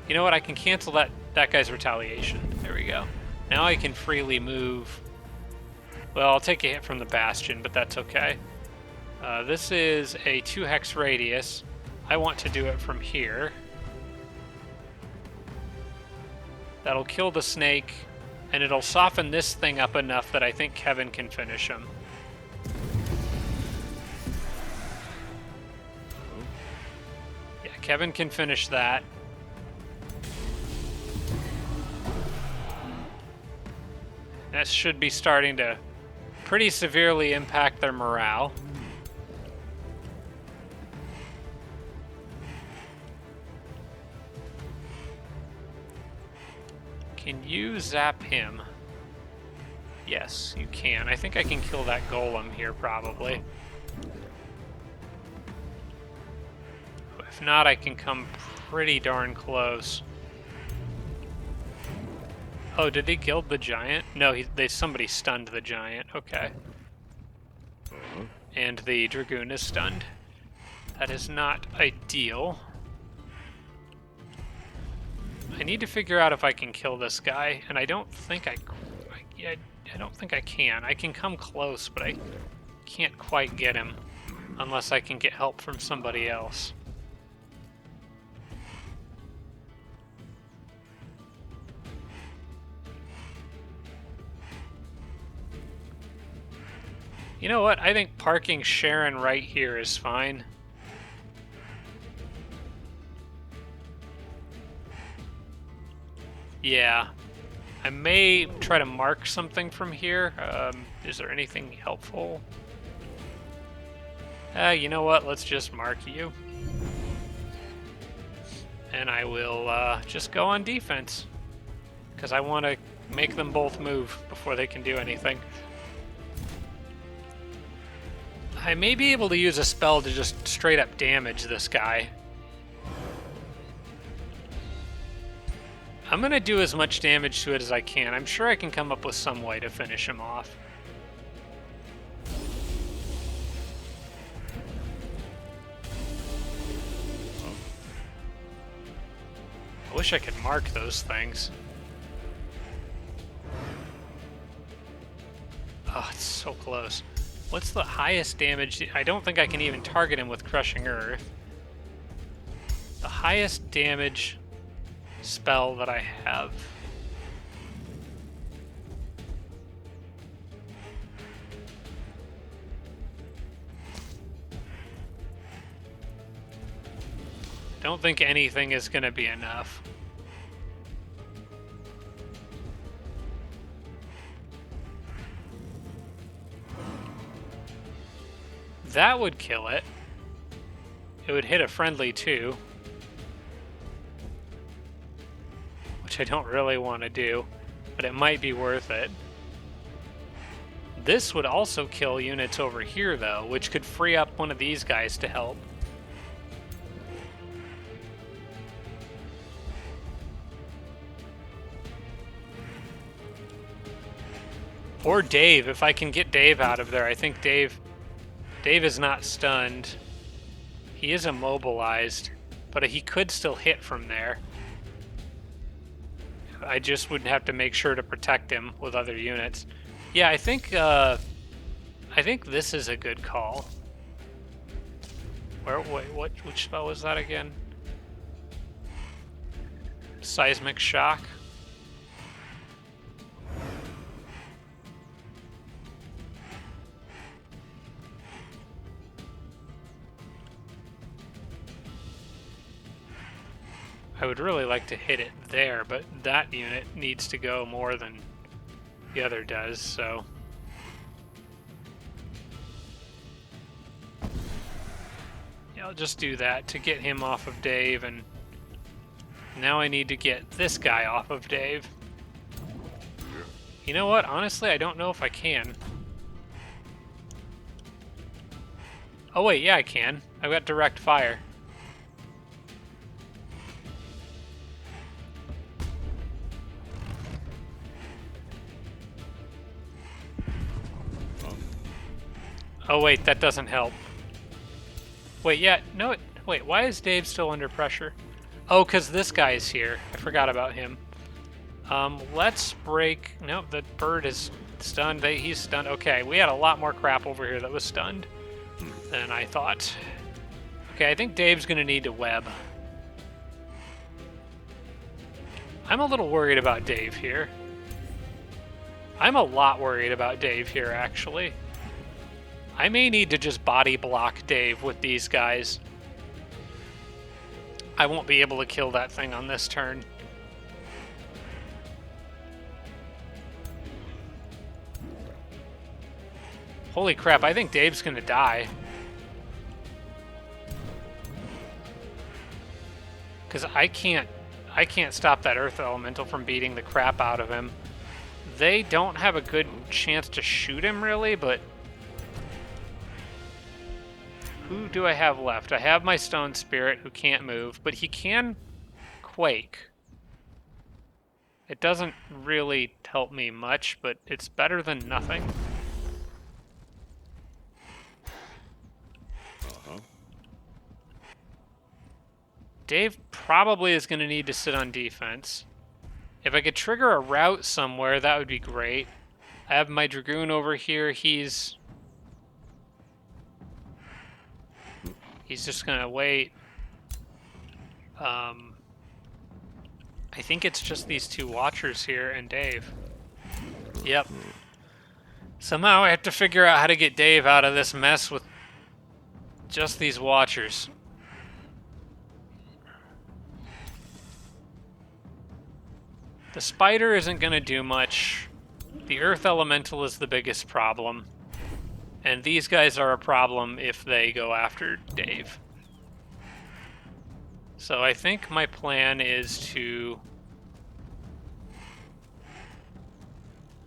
You know what? I can cancel that guy's retaliation. There we go. Now I can freely move. Well, I'll take a hit from the Bastion, but that's okay. This is a 2-hex radius. I want to do it from here. That'll kill the snake, and it'll soften this thing up enough that I think Kevin can finish him. Yeah, Kevin can finish that. That should be starting to pretty severely impact their morale. Can you zap him? Yes, you can. I think I can kill that golem here, probably. If not, I can come pretty darn close. Oh, did they gild the giant? No, somebody stunned the giant. Okay. And the dragoon is stunned. That is not ideal. I need to figure out if I can kill this guy, and I don't think I don't think I can. I can come close, but I can't quite get him unless I can get help from somebody else. You know what? I think parking Sharon right here is fine. Yeah. I may try to mark something from here. Is there anything helpful? You know what? Let's just mark you. And I will just go on defense. Because I want to make them both move before they can do anything. I may be able to use a spell to just straight up damage this guy. I'm going to do as much damage to it as I can. I'm sure I can come up with some way to finish him off. I wish I could mark those things. Oh, it's so close. What's the highest damage? I don't think I can even target him with Crushing Earth. The highest damage spell that I have. Don't think anything is going to be enough. That would kill it. It would hit a friendly too. Which I don't really want to do, but it might be worth it. This would also kill units over here though, which could free up one of these guys to help. Or Dave, if I can get Dave out of there. I think Dave is not stunned. He is immobilized, but he could still hit from there. I just would have to make sure to protect him with other units. Yeah, I think this is a good call. Wait, which spell was that again? Seismic Shock. I would really like to hit it there, but that unit needs to go more than the other does, so... yeah, I'll just do that to get him off of Dave, and now I need to get this guy off of Dave. You know what? Honestly, I don't know if I can. Oh wait, yeah I can. I've got direct fire. Oh wait, that doesn't help. Wait, yeah, no, wait, why is Dave still under pressure? Oh, because this guy is here. I forgot about him. Let's break... no, the bird is stunned. He's stunned. Okay, we had a lot more crap over here that was stunned than I thought. Okay, I think Dave's going to need to web. I'm a little worried about Dave here. I'm a lot worried about Dave here, actually. I may need to just body block Dave with these guys. I won't be able to kill that thing on this turn. Holy crap, I think Dave's gonna die. Because I can't stop that Earth Elemental from beating the crap out of him. They don't have a good chance to shoot him, really, but... Who do I have left? I have my stone spirit who can't move, but he can quake. It doesn't really help me much, but it's better than nothing. Dave probably is going to need to sit on defense. If I could trigger a route somewhere, that would be great. I have my Dragoon over here. He's just going to wait. I think it's just these two Watchers here and Dave. Yep. Somehow I have to figure out how to get Dave out of this mess with just these Watchers. The Spider isn't going to do much. The Earth Elemental is the biggest problem. And these guys are a problem if they go after Dave. So I think my plan is to...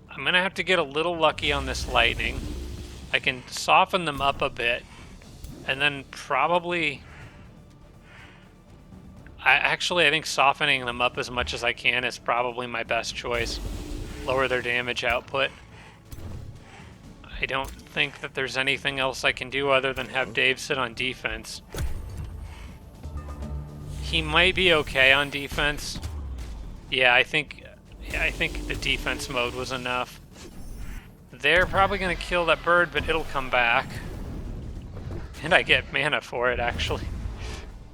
I'm going to have to get a little lucky on this lightning. I can soften them up a bit. And then probably... I think softening them up as much as I can is probably my best choice. Lower their damage output. I don't think that there's anything else I can do other than have Dave sit on defense. He might be okay on defense. Yeah, I think the defense mode was enough. They're probably going to kill that bird, but it'll come back. And I get mana for it, actually.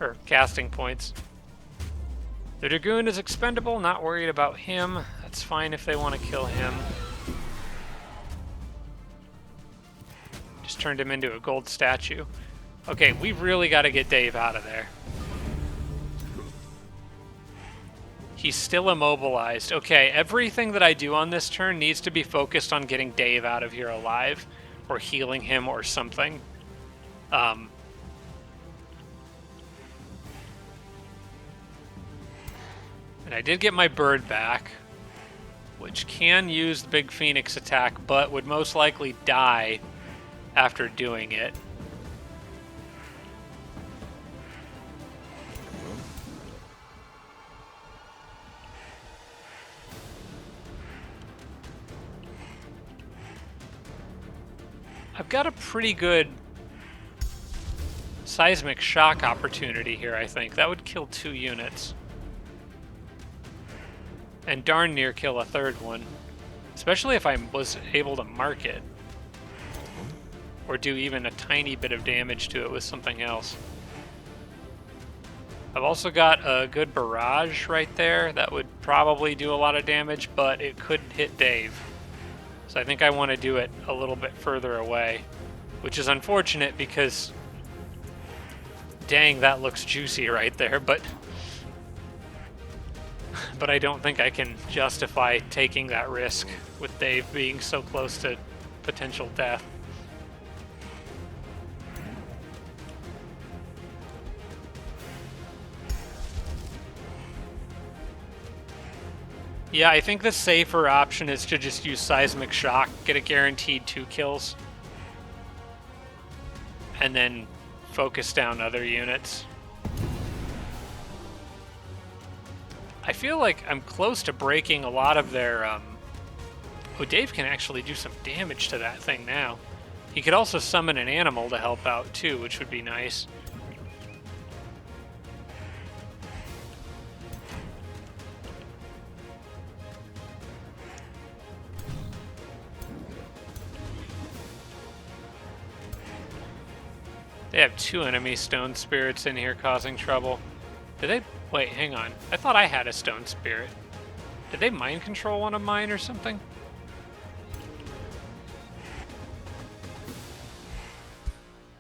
Or casting points. The Dragoon is expendable, not worried about him. That's fine if they want to kill him. Just turned him into a gold statue. Okay, we really got to get Dave out of there. He's still immobilized. Okay, everything that I do on this turn needs to be focused on getting Dave out of here alive, or healing him or something. And I did get my bird back, which can use the big phoenix attack, but would most likely die after doing it. I've got a pretty good seismic shock opportunity here, I think. That would kill 2 units. And darn near kill a third one. Especially if I was able to mark it. Or do even a tiny bit of damage to it with something else. I've also got a good barrage right there. That would probably do a lot of damage, but it could hit Dave. So I think I want to do it a little bit further away. Which is unfortunate because... Dang, that looks juicy right there, but I don't think I can justify taking that risk with Dave being so close to potential death. Yeah, I think the safer option is to just use Seismic Shock, get a guaranteed 2 kills, and then focus down other units. I feel like I'm close to breaking a lot of their... Oh, Dave can actually do some damage to that thing now. He could also summon an animal to help out too, which would be nice. They have 2 enemy stone spirits in here causing trouble. Did they... Wait, hang on. I thought I had a stone spirit. Did they mind control one of mine or something?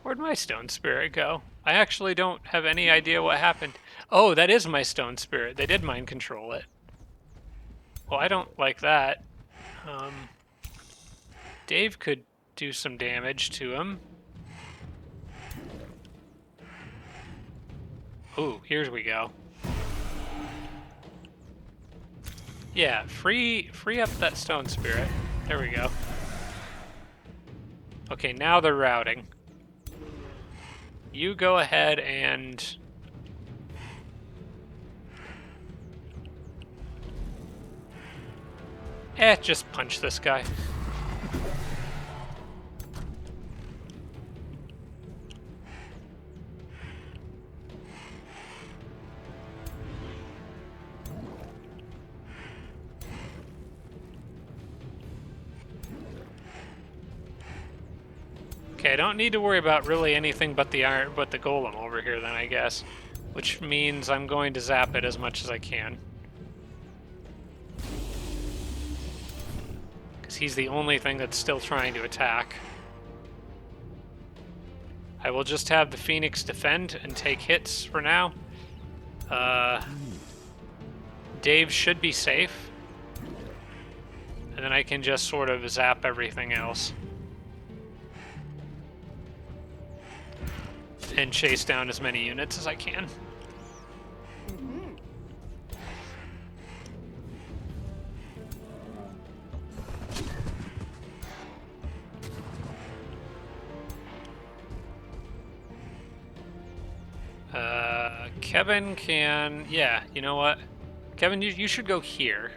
Where'd my stone spirit go? I actually don't have any idea what happened. Oh, that is my stone spirit. They did mind control it. Well, I don't like that. Dave could do some damage to him. Ooh, here we go. Yeah, free up that stone spirit. There we go. Okay, now they're routing. you go ahead and... just punch this guy. Okay, I don't need to worry about really anything but the golem over here then, I guess. Which means I'm going to zap it as much as I can. Because he's the only thing that's still trying to attack. I will just have the Phoenix defend and take hits for now. Dave should be safe. And then I can just sort of zap everything else. And chase down as many units as I can. Kevin can... Yeah, you know what? Kevin, you should go here.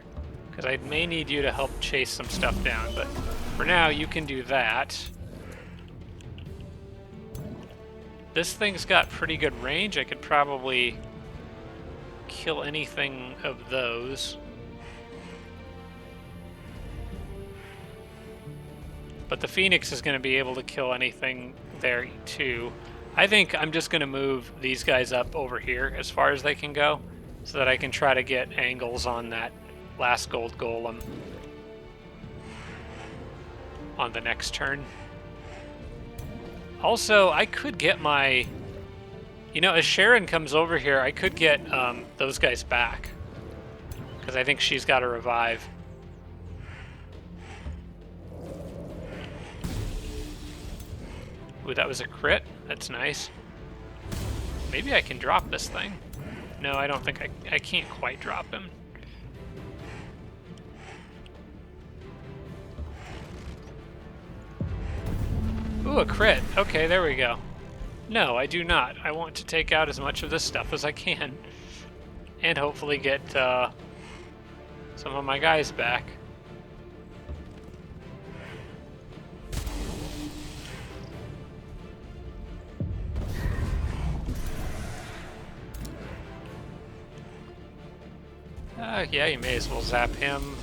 Because I may need you to help chase some stuff down. But for now, you can do that. This thing's got pretty good range. I could probably kill anything of those. But the Phoenix is going to be able to kill anything there too. I think I'm just going to move these guys up over here as far as they can go, so that I can try to get angles on that last gold golem on the next turn. Also, I could get my... You know, as Sharon comes over here, I could get those guys back. Because I think she's got to revive. Ooh, that was a crit. That's nice. Maybe I can drop this thing. No, I don't think I can't quite drop him. Ooh, a crit. Okay, there we go. No, I do not. I want to take out as much of this stuff as I can. And hopefully get some of my guys back. Yeah, you may as well zap him.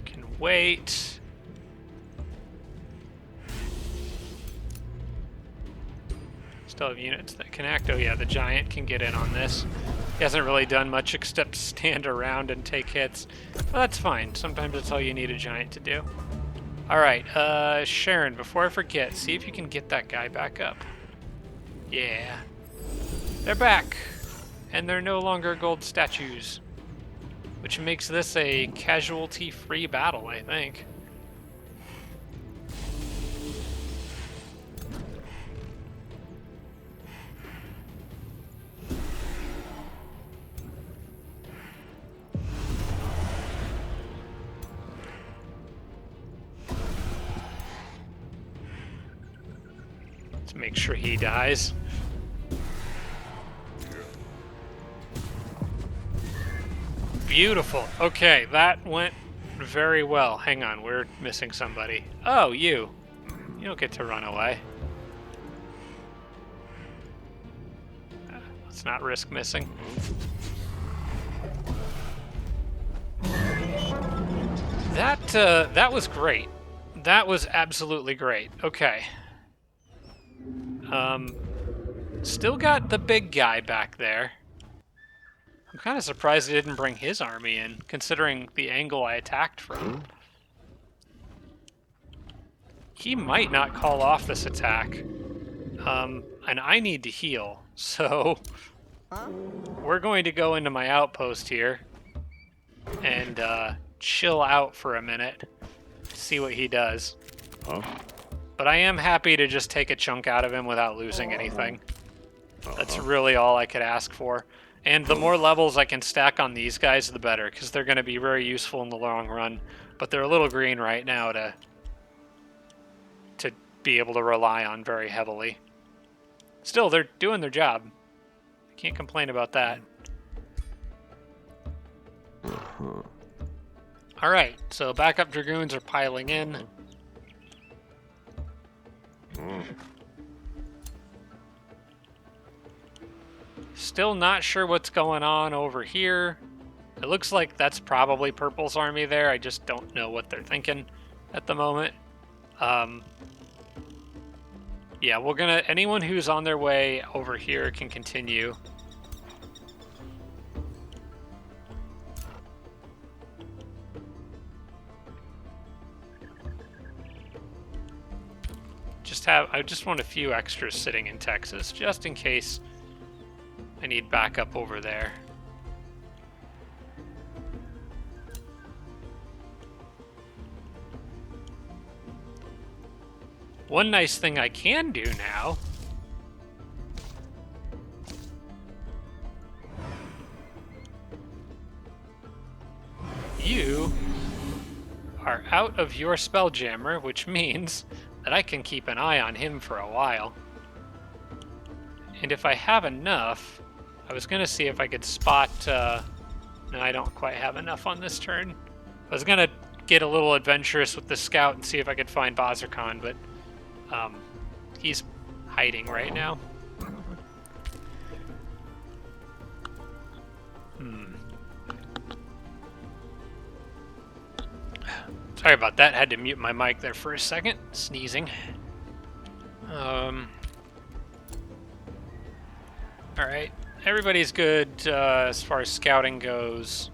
Can wait. Still have units that can act. Oh yeah, the giant can get in on this. He hasn't really done much except stand around and take hits. Well, that's fine. Sometimes that's all you need a giant to do. Alright, Sharon, before I forget, see if you can get that guy back up. Yeah. They're back. And they're no longer gold statues. Which makes this a casualty-free battle, I think. Let's make sure he dies. Beautiful. Okay, that went very well. Hang on, we're missing somebody. Oh, you. You don't get to run away. Let's not risk missing. That was great. That was absolutely great. Okay. Still got the big guy back there. I'm kind of surprised he didn't bring his army in, considering the angle I attacked from. He might not call off this attack. And I need to heal, so we're going to go into my outpost here and chill out for a minute, see what he does. But I am happy to just take a chunk out of him without losing anything. That's really all I could ask for. And the more levels I can stack on these guys, the better, because they're going to be very useful in the long run. But they're a little green right now to be able to rely on very heavily. Still, they're doing their job. Can't complain about that. All right, so backup dragoons are piling in. Still not sure what's going on over here. It looks like that's probably Purple's army there. I just don't know what they're thinking at the moment. Yeah, we're gonna... Anyone who's on their way over here can continue. I just want a few extras sitting in Texas, just in case I need backup over there. One nice thing I can do now you are out of your Spelljammer, which means that I can keep an eye on him for a while. And if I have enough, I was going to see if I could spot... no, I don't quite have enough on this turn. I was going to get a little adventurous with the scout and see if I could find Bazirkan, but he's hiding right now. Sorry about that. Had to mute my mic there for a second. Sneezing. Alright. Everybody's good as far as scouting goes.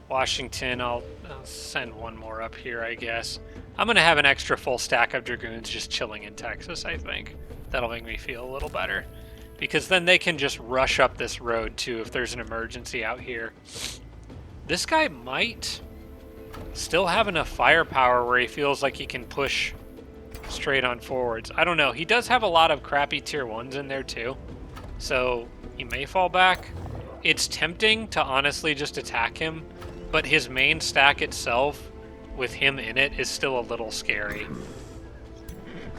Washington, I'll send one more up here, I guess. I'm going to have an extra full stack of dragoons just chilling in Texas, I think. That'll make me feel a little better. Because then they can just rush up this road, too, if there's an emergency out here. This guy might still have enough firepower where he feels like he can push straight on forwards. I don't know. He does have a lot of crappy tier 1s in there, too. So he may fall back. It's tempting to honestly just attack him, but his main stack itself, with him in it, is still a little scary.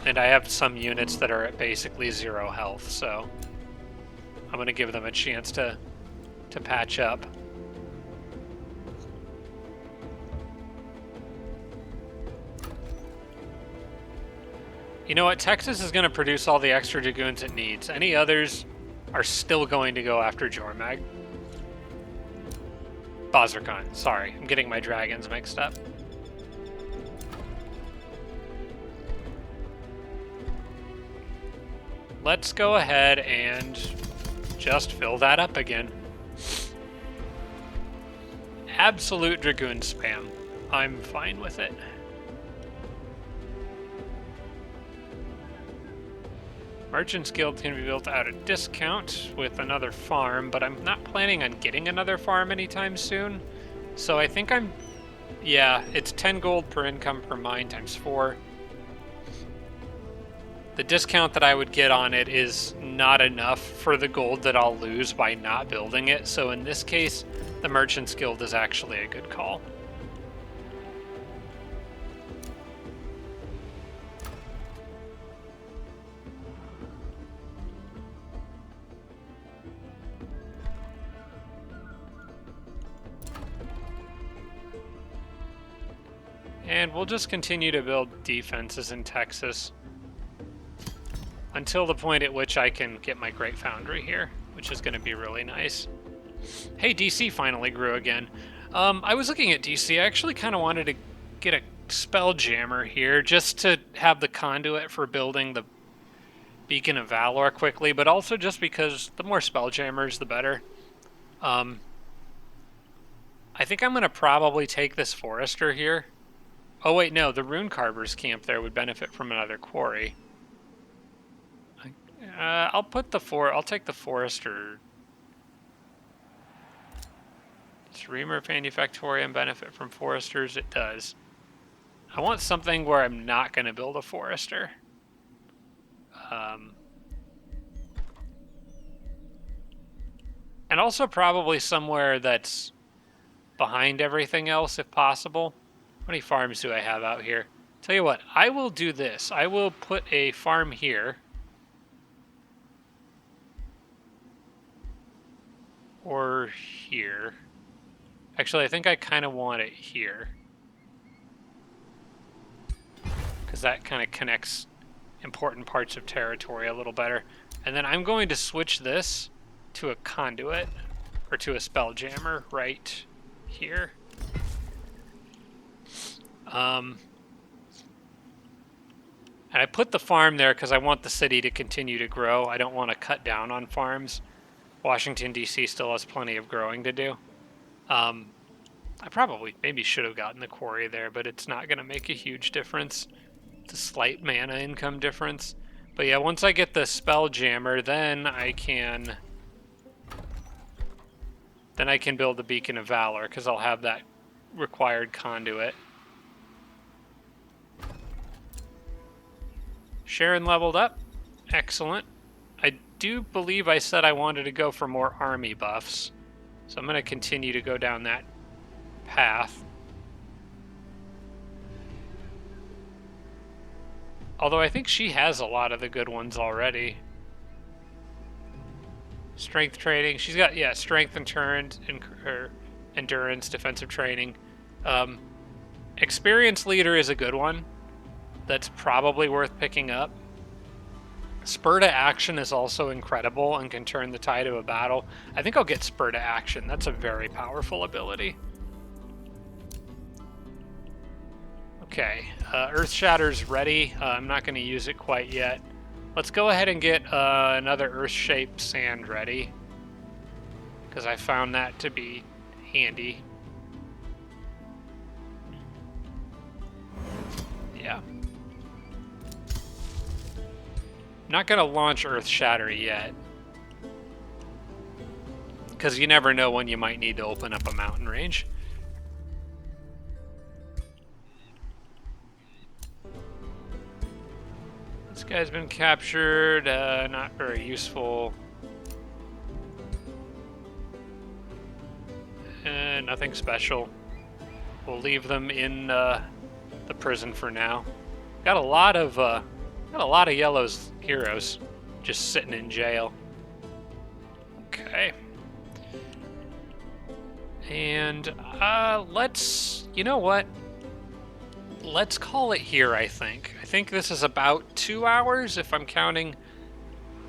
And I have some units that are at basically 0 health, so I'm going to give them a chance to patch up. You know what? Texas is going to produce all the extra dragoons it needs. Any others are still going to go after Jormag. Bazirkan, sorry. I'm getting my dragons mixed up. Let's go ahead and just fill that up again. Absolute dragoon spam. I'm fine with it. Merchant's Guild can be built at a discount with another farm, but I'm not planning on getting another farm anytime soon. So I think yeah, it's 10 gold per income per mine times 4. The discount that I would get on it is not enough for the gold that I'll lose by not building it. So in this case, the Merchant's Guild is actually a good call. And we'll just continue to build defenses in Texas until the point at which I can get my Great Foundry here, which is going to be really nice. Hey, DC finally grew again. I was looking at DC. I actually kind of wanted to get a Spelljammer here just to have the conduit for building the Beacon of Valor quickly, but also just because the more Spelljammers, the better. I think I'm going to probably take this Forester here. Oh wait, no, the Rune Carver's camp there would benefit from another quarry. I'll take the Forester. Does Reamer Manufactorium benefit from Foresters? It does. I want something where I'm not going to build a Forester. And also probably somewhere that's behind everything else if possible. How many farms do I have out here? Tell you what, I will do this. I will put a farm here. Or here. Actually, I think I kind of want it here. Because that kind of connects important parts of territory a little better. And then I'm going to switch this to a conduit, or to a spell jammer right here. And I put the farm there because I want the city to continue to grow. I don't want to cut down on farms. Washington, D.C. still has plenty of growing to do. I probably maybe should have gotten the quarry there, but it's not going to make a huge difference. It's a slight mana income difference. But yeah, once I get the spell jammer, then I can build the Beacon of Valor, because I'll have that required conduit. Sharon leveled up. Excellent. I do believe I said I wanted to go for more army buffs, so I'm going to continue to go down that path. Although I think she has a lot of the good ones already. Strength training. She's got, yeah, strength and endurance, defensive training. Experience leader is a good one. That's probably worth picking up. Spur to action is also incredible and can turn the tide of a battle. I think I'll get spur to action. That's a very powerful ability. Okay, Earth Shatter's ready. I'm not going to use it quite yet. Let's go ahead and get another Earth-shaped sand ready, because I found that to be handy. Yeah. Not going to launch Earth Shatter yet, because you never know when you might need to open up a mountain range. This guy's been captured, not very useful. Nothing special. We'll leave them in the prison for now. Got a lot of Yellow's heroes just sitting in jail. Okay. And let's, you know what? Let's call it here, I think. I think this is about 2 hours, if I'm counting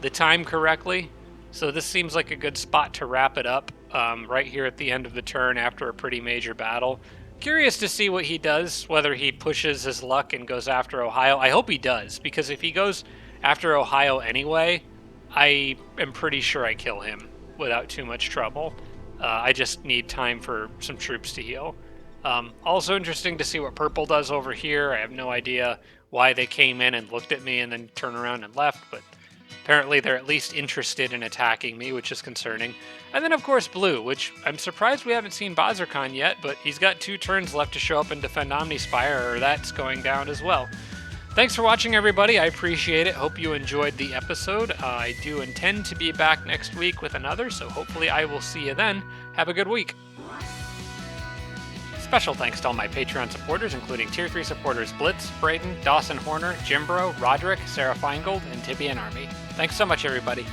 the time correctly. So this seems like a good spot to wrap it up, right here at the end of the turn after a pretty major battle. Curious to see what he does, whether he pushes his luck and goes after Ohio. I hope he does, because if he goes after Ohio anyway, I am pretty sure I kill him without too much trouble. I just need time for some troops to heal. Also interesting to see what purple does over here. I have no idea why they came in and looked at me and then turned around and left, but apparently they're at least interested in attacking me, which is concerning. And then, of course, blue, which I'm surprised we haven't seen Bazirkan yet, but he's got 2 turns left to show up and defend Omnispire, or that's going down as well. Thanks for watching, everybody. I appreciate it. Hope you enjoyed the episode. I do intend to be back next week with another, so hopefully I will see you then. Have a good week. Special thanks to all my Patreon supporters, including Tier 3 supporters Blitz, Braden, Dawson Horner, Jimbro, Roderick, Sarah Feingold, and Tibby and Army. Thanks so much, everybody.